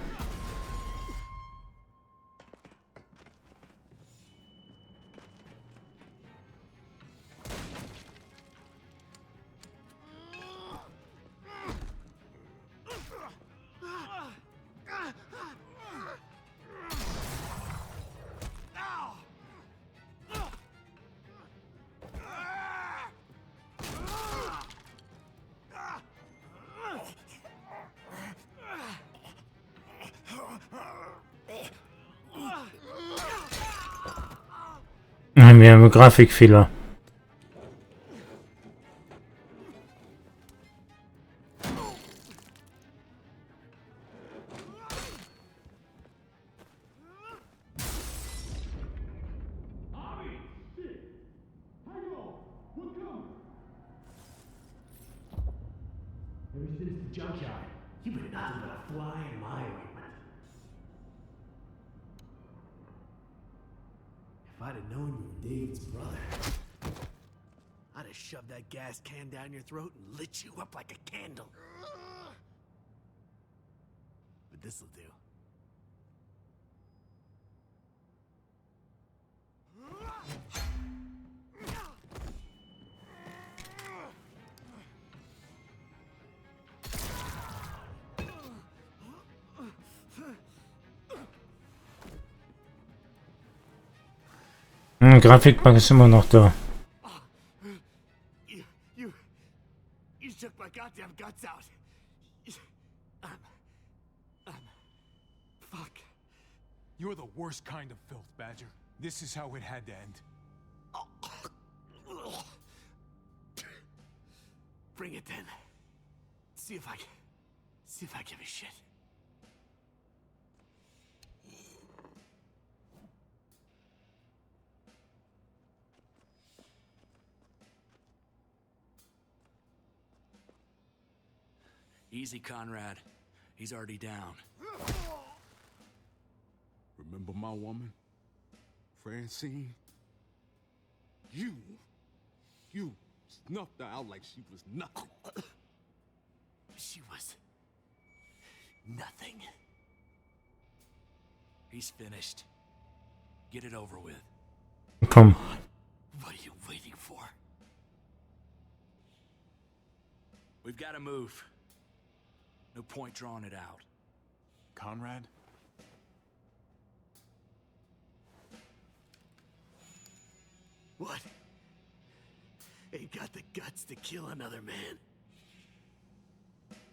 Nein, wir haben einen Grafikfehler. Ever since the junkyard, you've been nothing but a fly in my ointment. If I'd have known you were David's brother, I'd have shoved that gas can down your throat and lit you up like a candle. But this'll do. Grafikbug ist immer noch da. You took my goddamn guts out. Fuck. You're the worst kind of filth, Badger. This is how it had to end. Bring it then. See if I give a shit. Easy, Conrad. He's already down. Remember my woman? Francine? You snuffed her out like she was nothing. She was nothing. He's finished. Get it over with. Komm. What are you waiting for? We've got to move. No point drawing it out. Conrad? What? Ain't got the guts to kill another man?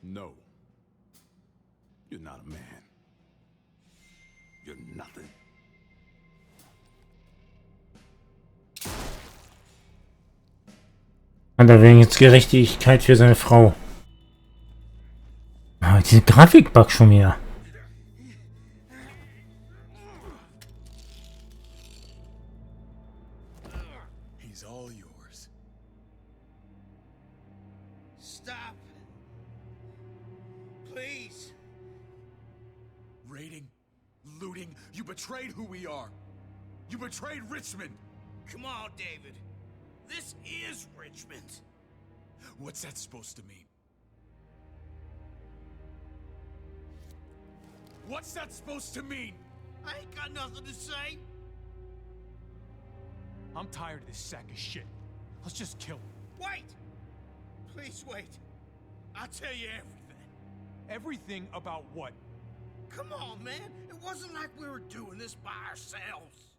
No. You're not a man. You're nothing. Und da wegen jetzt Gerechtigkeit für seine Frau. Ah, diese Grafikbug schon wieder. He's all yours. Stop. Please. Raiding, looting, you betrayed who we are. You betrayed Richmond. Come on, David. This is Richmond. What's that supposed to mean? What's that supposed to mean? I ain't got nothing to say. I'm tired of this sack of shit. Let's just kill him. Wait! Please wait. I'll tell you everything. Everything about what? Come on, man. It wasn't like we were doing this by ourselves.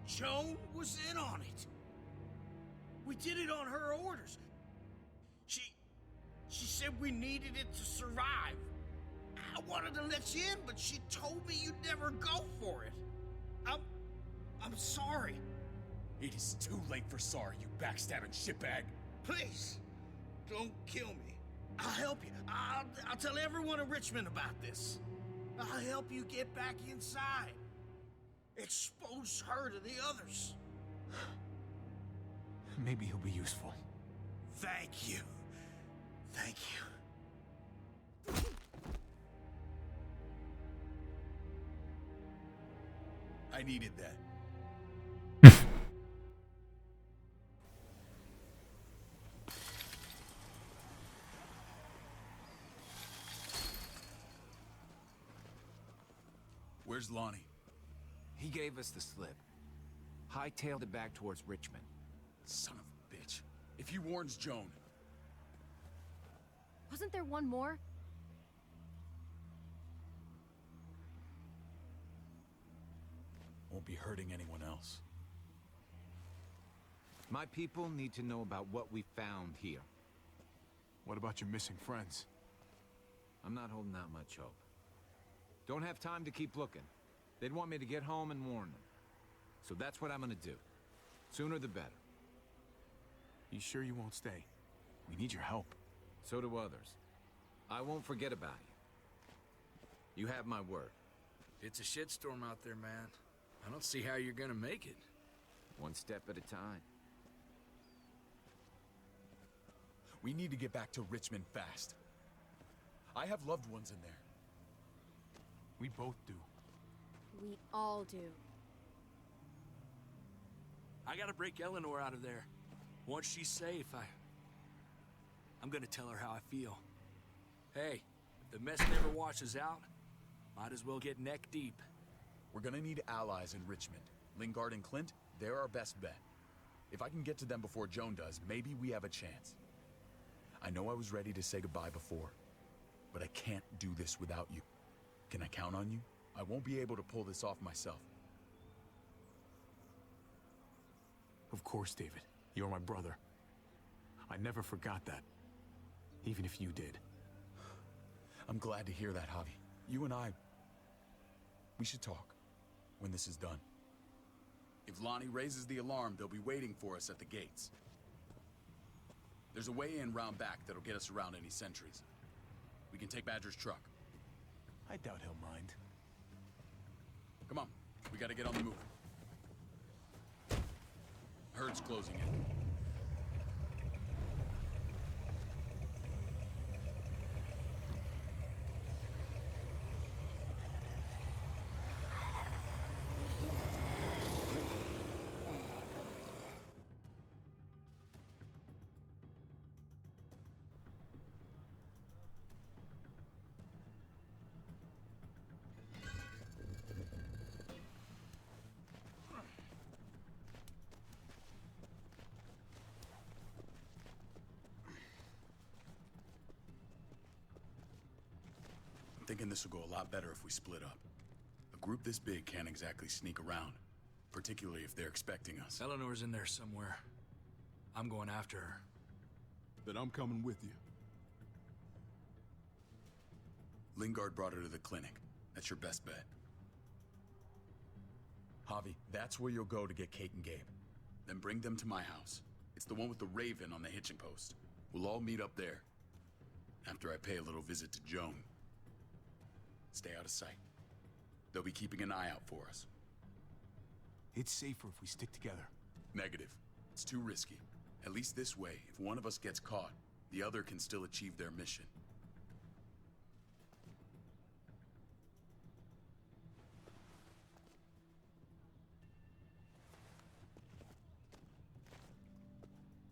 Joan was in on it. We did it on her orders. She said we needed it to survive. I wanted to let you in, but she told me you'd never go for it. I'm sorry. It is too late for sorry, you backstabbing shitbag. Please, don't kill me. I'll help you. I'll tell everyone in Richmond about this. I'll help you get back inside. Expose her to the others. Maybe he'll be useful. Thank you. Thank you. I needed that. Where's Lonnie? He gave us the slip. Hightailed it back towards Richmond. Son of a bitch. If he warns Joan... Wasn't there one more? Won't be hurting anyone else. My people need to know about what we found here. What about your missing friends? I'm not holding out much hope. Don't have time to keep looking. They'd want me to get home and warn them. So that's what I'm gonna do. Sooner the better. You sure you won't stay? We need your help. So do others. I won't forget about you. You have my word. It's a shitstorm out there, man. I don't see how you're gonna make it. One step at a time. We need to get back to Richmond fast. I have loved ones in there. We both do. We all do. I gotta break Eleanor out of there. Once she's safe, I'm gonna tell her how I feel. Hey, if the mess never washes out, might as well get neck deep. We're gonna need allies in Richmond. Lingard and Clint, they're our best bet. If I can get to them before Joan does, maybe we have a chance. I know I was ready to say goodbye before, but I can't do this without you. Can I count on you? I won't be able to pull this off myself. Of course, David. You're my brother. I never forgot that. Even if you did. I'm glad to hear that, Javi. You and I... we should talk. When this is done. If Lonnie raises the alarm, they'll be waiting for us at the gates. There's a way in round back that'll get us around any sentries. We can take Badger's truck. I doubt he'll mind. Come on, we gotta get on the move. Herd's closing in. I'm thinking this will go a lot better if we split up. A group this big can't exactly sneak around, particularly if they're expecting us. Eleanor's in there somewhere. I'm going after her. Then I'm coming with you. Lingard brought her to the clinic. That's your best bet. Javi, that's where you'll go to get Kate and Gabe. Then bring them to my house. It's the one with the Raven on the hitching post. We'll all meet up there. After I pay a little visit to Joan. Stay out of sight. They'll be keeping an eye out for us. It's safer if we stick together. Negative. It's too risky. At least this way, if one of us gets caught, the other can still achieve their mission.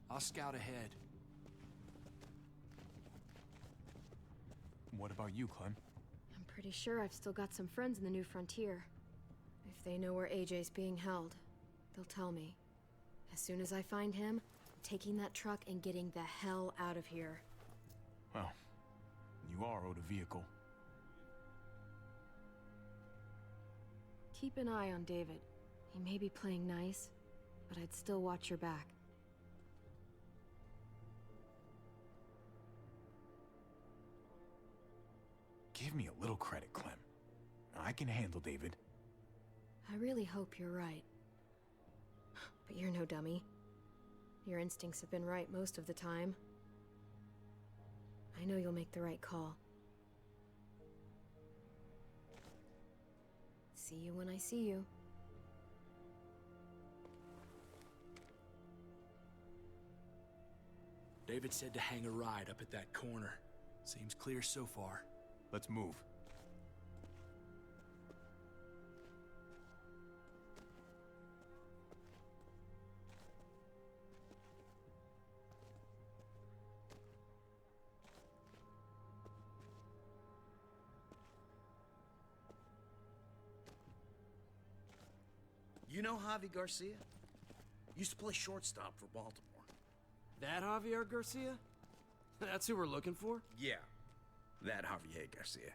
I'll scout ahead. what about you, Clem? I'm pretty sure I've still got some friends in the New Frontier. If they know where AJ's being held, they'll tell me. As soon as I find him, I'm taking that truck and getting the hell out of here. Well, you are owed a vehicle. Keep an eye on David. He may be playing nice, but I'd still watch your back. Give me a little credit, Clem. I can handle David. I really hope you're right. But you're no dummy. Your instincts have been right most of the time. I know you'll make the right call. See you when I see you. David said to hang a ride up at that corner. Seems clear so far. Let's move. You know Javi Garcia? Used to play shortstop for Baltimore. That Javier Garcia? That's who we're looking for? Yeah, that Javier Garcia.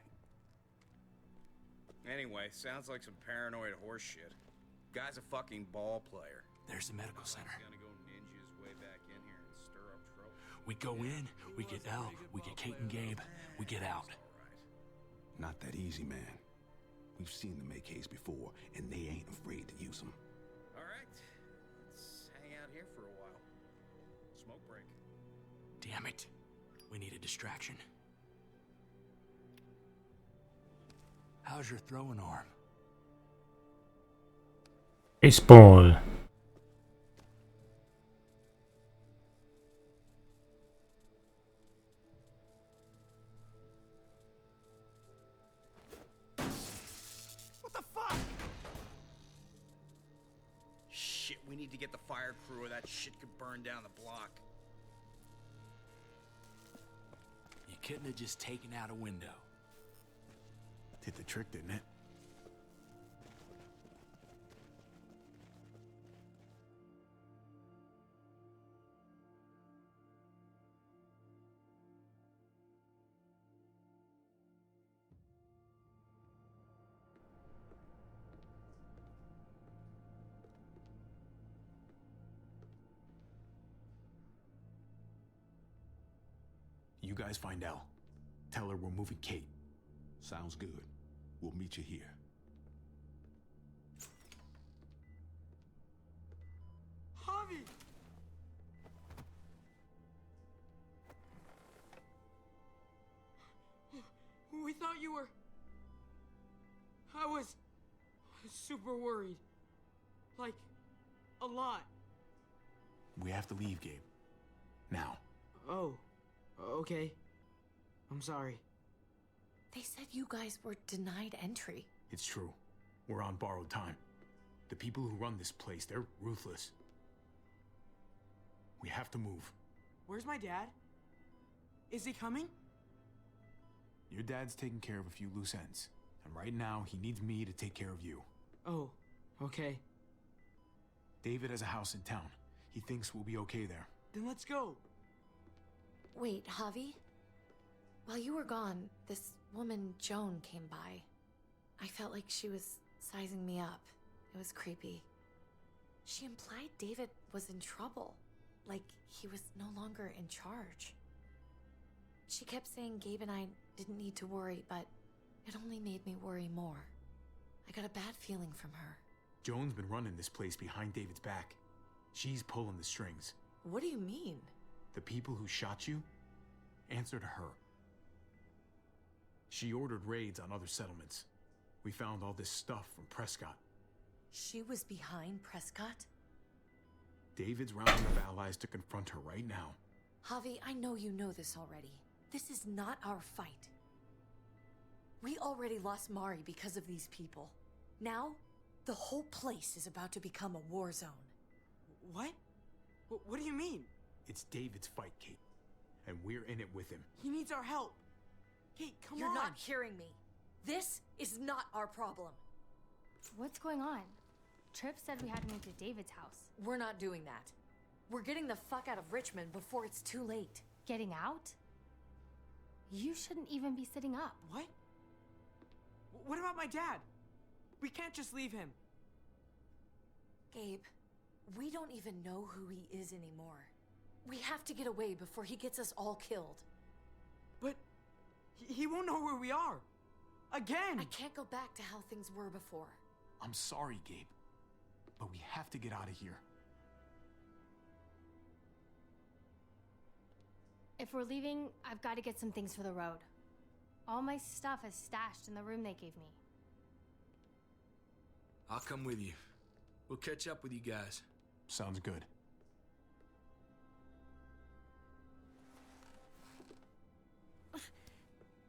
Anyway, sounds like some paranoid horse shit. Guy's a fucking ball player. There's the medical center. Gonna go ninja his way back in here and stir up trouble. We go in, we get Elle, we get Kate and Gabe, we get out. Not that easy, man. We've seen them AKs before, and they ain't afraid to use them. All right, let's hang out here for a while. Smoke break. Damn it. We need a distraction. How's your throwing arm? Baseball. What the fuck? Shit, we need to get the fire crew or that shit could burn down the block. You couldn't have just taken out a window. Did the trick, didn't it? You guys find Elle. Tell her we're moving Kate. Sounds good. We'll meet you here. Javi! We thought you were... I was super worried. Like, a lot. We have to leave, Gabe. Now. Oh, okay. I'm sorry. They said you guys were denied entry. It's true. We're on borrowed time. The people who run this place, they're ruthless. We have to move. Where's my dad? Is he coming? Your dad's taking care of a few loose ends. And right now, he needs me to take care of you. Oh, okay. David has a house in town. He thinks we'll be okay there. Then let's go. Wait, Javi? While you were gone, this woman, Joan, came by. I felt like she was sizing me up. It was creepy. She implied David was in trouble. Like he was no longer in charge. She kept saying Gabe and I didn't need to worry, but it only made me worry more. I got a bad feeling from her. Joan's been running this place behind David's back. She's pulling the strings. What do you mean? The people who shot you answered her. She ordered raids on other settlements. We found all this stuff from Prescott. She was behind Prescott? David's rounding up allies to confront her right now. Javi, I know you know this already. This is not our fight. We already lost Mari because of these people. Now, the whole place is about to become a war zone. What? What do you mean? It's David's fight, Kate. And we're in it with him. He needs our help. Kate, come You're on. not hearing me. This is not our problem. What's going on? Tripp said we had to move to David's house. We're not doing that. We're getting the fuck out of Richmond before it's too late. Getting out? You shouldn't even be sitting up. What? What about my dad? We can't just leave him. Gabe, we don't even know who he is anymore. We have to get away before he gets us all killed. But he won't know where we are. Again! I can't go back to how things were before. I'm sorry, Gabe. But we have to get out of here. If we're leaving, I've got to get some things for the road. All my stuff is stashed in the room they gave me. I'll come with you. We'll catch up with you guys. Sounds good.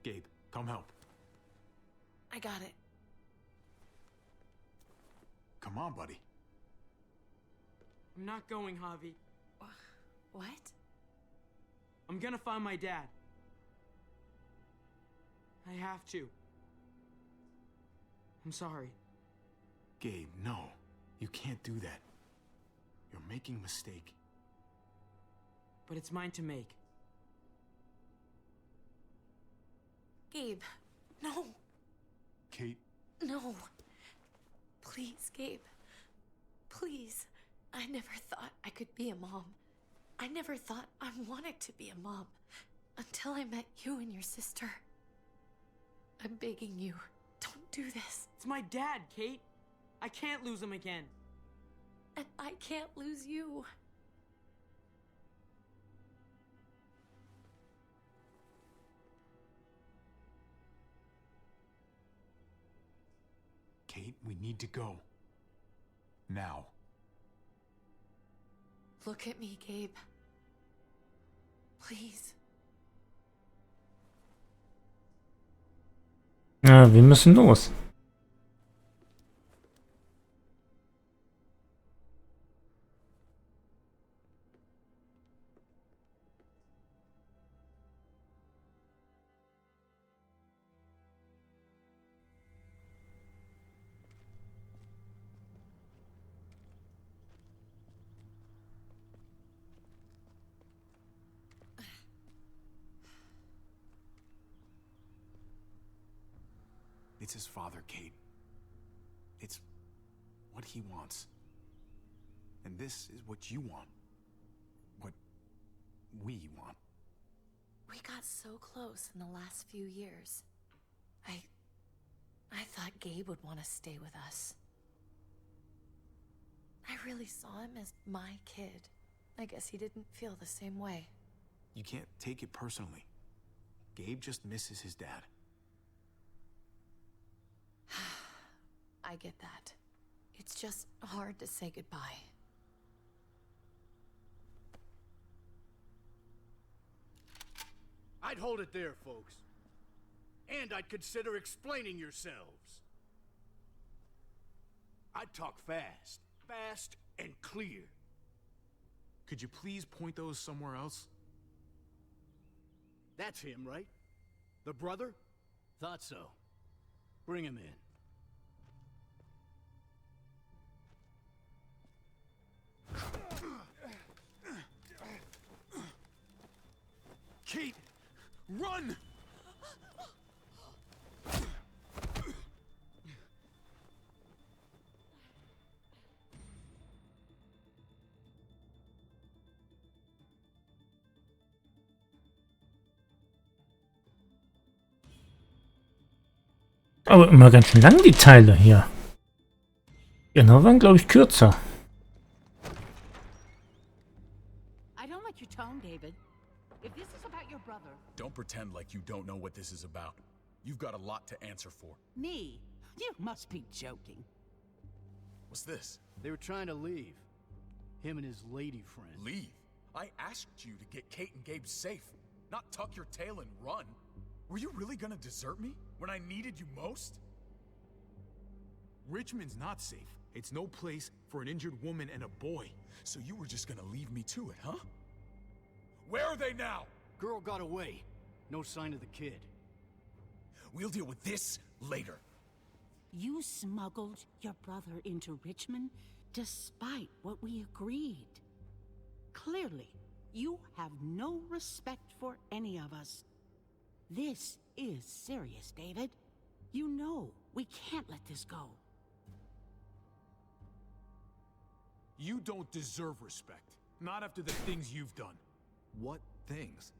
Gabe, come help. I got it. Come on, buddy. I'm not going, Javi. What? I'm gonna find my dad. I have to. I'm sorry. Gabe, no. You can't do that. You're making a mistake. But it's mine to make. Gabe, no. Kate. No. Please, Gabe. Please. I never thought I could be a mom. I never thought I wanted to be a mom until I met you and your sister. I'm begging you, don't do this. It's my dad, Kate. I can't lose him again. And I can't lose you. Kate, we need to go. Now. Look at me, Gabe. Please. Ja, wir müssen los. It's his father, Kate. It's what he wants. And this is what you want. What we want. We got so close in the last few years. I thought Gabe would want to stay with us. I really saw him as my kid. I guess he didn't feel the same way. You can't take it personally. Gabe just misses his dad. I get that. It's just hard to say goodbye. I'd hold it there, folks. And I'd consider explaining yourselves. I'd talk fast. Fast and clear. Could you please point those somewhere else? That's him, right? The brother? Thought so. Bring him in. Kate! Run! Aber immer ganz schön lang die Teile hier. Genau, waren glaube ich kürzer. I don't like your tone, David. If this is about your brother... Don't pretend like you don't know what this is about. You've got a lot to answer for. Me? You must be joking. What's this? They were trying to leave. Him and his lady friend. Leave? I asked you to get Kate and Gabe safe, not tuck your tail and run. Were you really gonna desert me when I needed you most? Richmond's not safe. It's no place for an injured woman and a boy. So you were just gonna leave me to it, huh? Where are they now? Girl got away. No sign of the kid. We'll deal with this later. You smuggled your brother into Richmond despite what we agreed. Clearly, you have no respect for any of us. This is serious, David. You know we can't let this go. You don't deserve respect. Not after the things you've done. What things?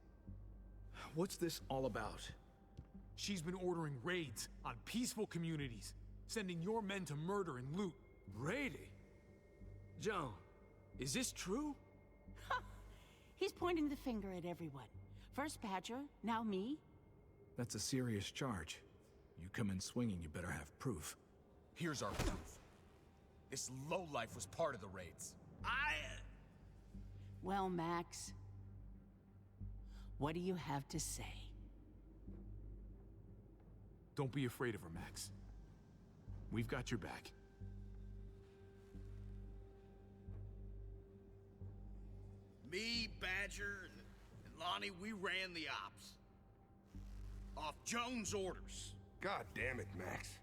What's this all about? She's been ordering raids on peaceful communities, sending your men to murder and loot. Raiding? Joan, is this true? He's pointing the finger at everyone. First Badger, now me. That's a serious charge. You come in swinging, you better have proof. Here's our proof. This lowlife was part of the raids. Well, Max, what do you have to say? Don't be afraid of her, Max. We've got your back. Me, Badger, and Lonnie, we ran the ops. Off Joan's orders. God damn it, Max.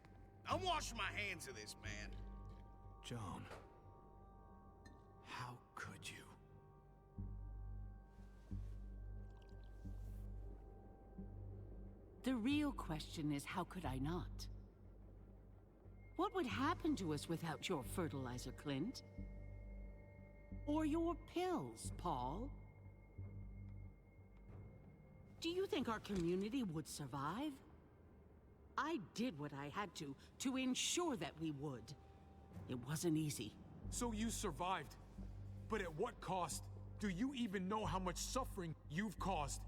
I'm washing my hands of this, man. Joan, how could you? The real question is, how could I not? What would happen to us without your fertilizer, Clint? Or your pills, Paul? Do you think our community would survive? I did what I had to ensure that we would. It wasn't easy. So you survived. But at what cost? Do you even know how much suffering you've caused?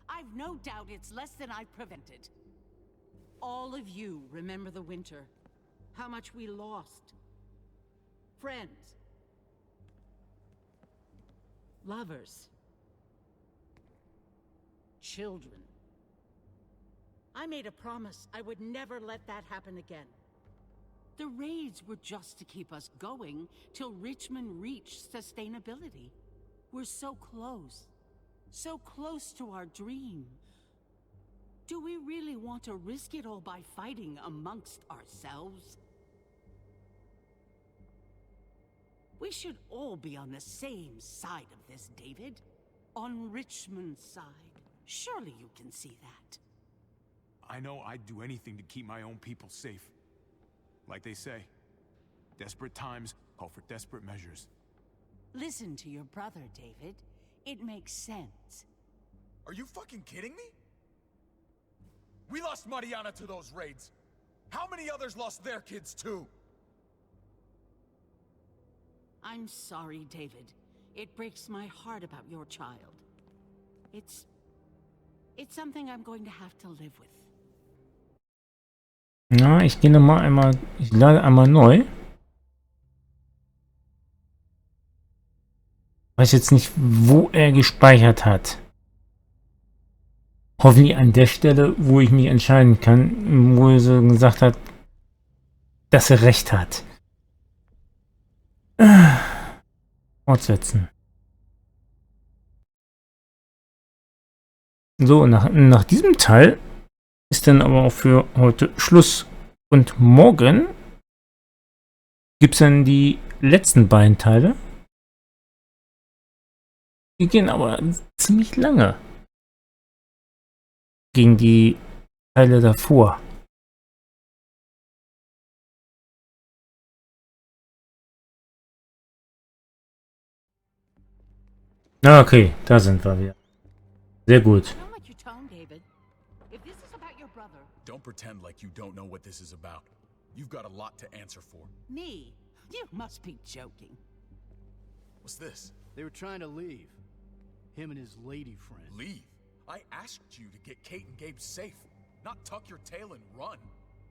I've no doubt it's less than I've prevented. All of you remember the winter. How much we lost. Friends. Lovers. Children. I made a promise I would never let that happen again. The raids were just to keep us going till Richmond reached sustainability. We're so close to our dream. Do we really want to risk it all by fighting amongst ourselves? We should all be on the same side of this, David. On Richmond's side. Surely you can see that. I know I'd do anything to keep my own people safe. Like they say, desperate times call for desperate measures. Listen to your brother, David. It makes sense. Are you fucking kidding me? We lost Mariana to those raids. How many others lost their kids too? I'm sorry, David. It breaks my heart about your child. It's something I'm going to have to live with. Na, ich gehe nochmal einmal, ich lade einmal neu. Weiß jetzt nicht, wo er gespeichert hat. Hoffentlich an der Stelle, wo ich mich entscheiden kann, wo er so gesagt hat, dass er recht hat. Fortsetzen. So, nach diesem Teil ist dann aber auch für heute Schluss. Und morgen gibt es dann die letzten beiden Teile. Die gehen aber ziemlich lange gegen die Teile davor. Okay, da sind wir wieder. Sehr gut. Don't pretend like you don't know what this is about. You've got a lot to answer for. Me? You must be joking. What's this? They were trying to leave. Him and his lady friend. Leave? I asked you to get Kate and Gabe safe, not tuck your tail and run.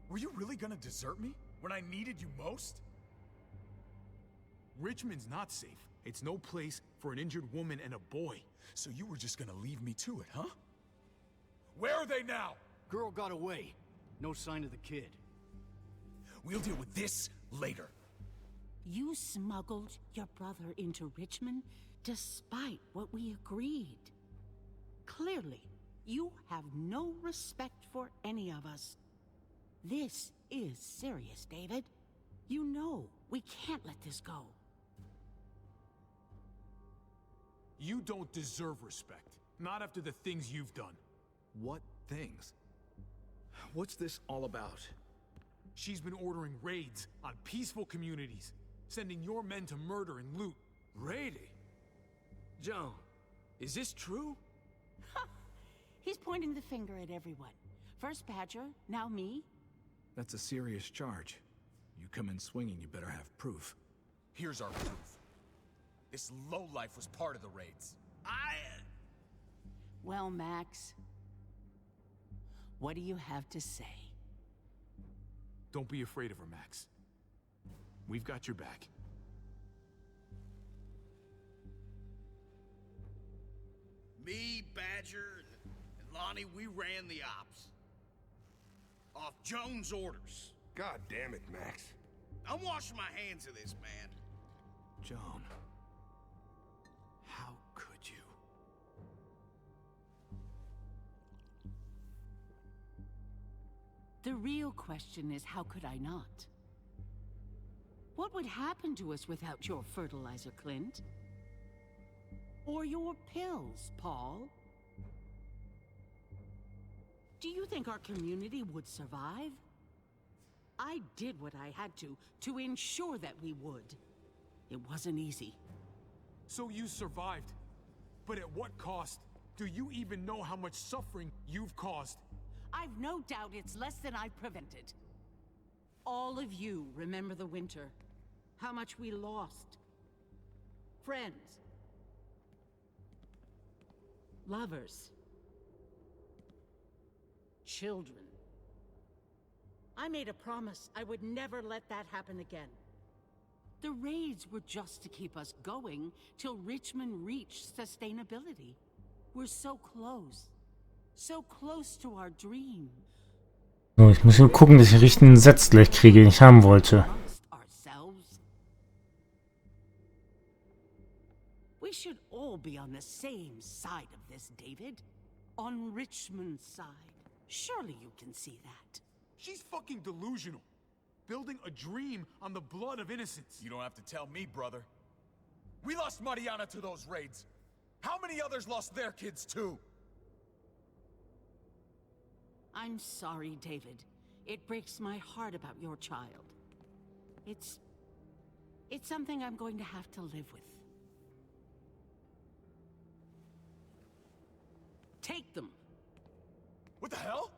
Were you really gonna desert me when I needed you most? Richmond's not safe. It's no place for an injured woman and a boy. So you were just gonna leave me to it, huh? Where are they now? Girl got away. No sign of the kid. We'll deal with this later. You smuggled your brother into Richmond despite what we agreed. Clearly, you have no respect for any of us. This is serious, David. You know, we can't let this go. You don't deserve respect. Not after the things you've done. What things? What's this all about? She's been ordering raids on peaceful communities, sending your men to murder and loot. Raiding? Joan, is this true? He's pointing the finger at everyone. First Badger, now me. That's a serious charge. You come in swinging, you better have proof. Here's our proof. This lowlife was part of the raids. Well, Max, what do you have to say? Don't be afraid of her, Max. We've got your back. Me, Badger, and Lonnie, we ran the ops. Off Joan's orders. God damn it, Max. I'm washing my hands of this, man. Joan. How could you? The real question is, how could I not? What would happen to us without your fertilizer, Clint? Or your pills, Paul? Do you think our community would survive? I did what I had to ensure that we would. It wasn't easy. So you survived. But at what cost? Do you even know how much suffering you've caused? I've no doubt it's less than I've prevented. All of you remember the winter. How much we lost. Friends. Lovers. Children. I made a promise I would never let that happen again. The raids were just to keep us going till Richmond reached sustainability. We're so close. So close to our dream. So, ich muss nur gucken, dass ich den richtigen Satz gleich kriege, den ich haben wollte. We should all be on the same side of this, David. On Richmond's side. Surely you can see that. She's fucking delusional. Building a dream on the blood of innocents. You don't have to tell me, brother. We lost Mariana to those raids. How many others lost their kids too? I'm sorry, David. It breaks my heart about your child. It's something I'm going to have to live with. Take them. What the hell?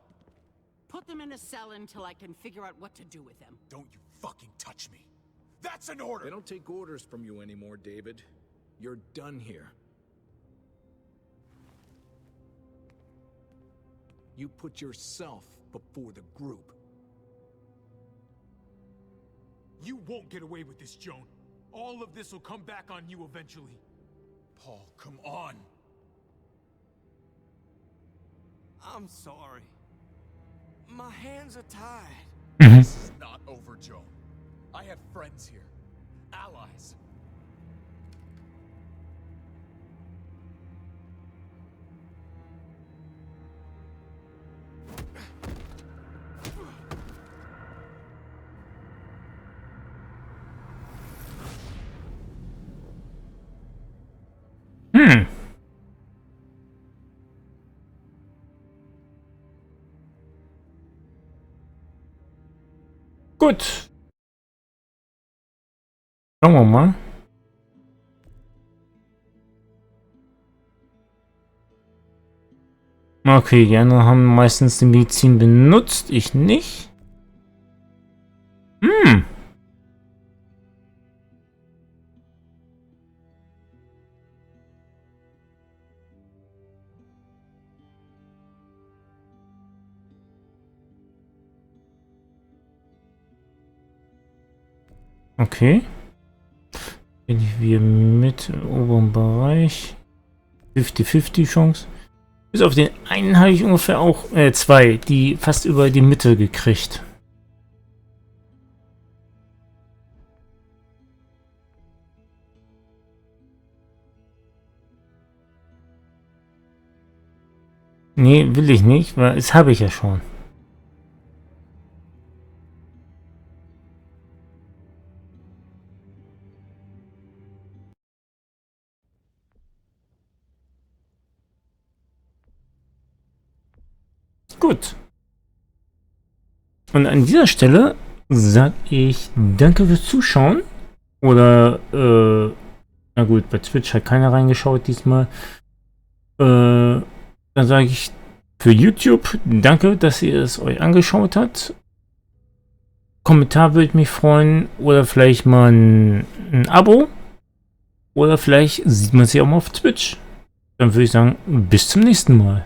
Put them in a cell until I can figure out what to do with them. Don't you fucking touch me. That's an order! They don't take orders from you anymore, David. You're done here. You put yourself before the group. You won't get away with this, Joan. All of this will come back on you eventually. Paul, come on. I'm sorry. My hands are tied. This is not over, Joan. I have friends here. Allies. Gut. Schauen wir mal. Okay, die anderen haben meistens die Medizin benutzt, ich nicht. Okay. Bin wir mit oberen Bereich. 50-50 Chance. Bis auf den einen habe ich ungefähr auch zwei, die fast über die Mitte gekriegt. Nee, will ich nicht, weil das habe ich ja schon. Gut. Und an dieser Stelle sage ich danke fürs Zuschauen. Oder, na gut, bei Twitch hat keiner reingeschaut diesmal. Dann sage ich für YouTube danke, dass ihr es euch angeschaut habt. Kommentar würde mich freuen. Oder vielleicht mal ein Abo. Oder vielleicht sieht man sich auch mal auf Twitch. Dann würde ich sagen, bis zum nächsten Mal.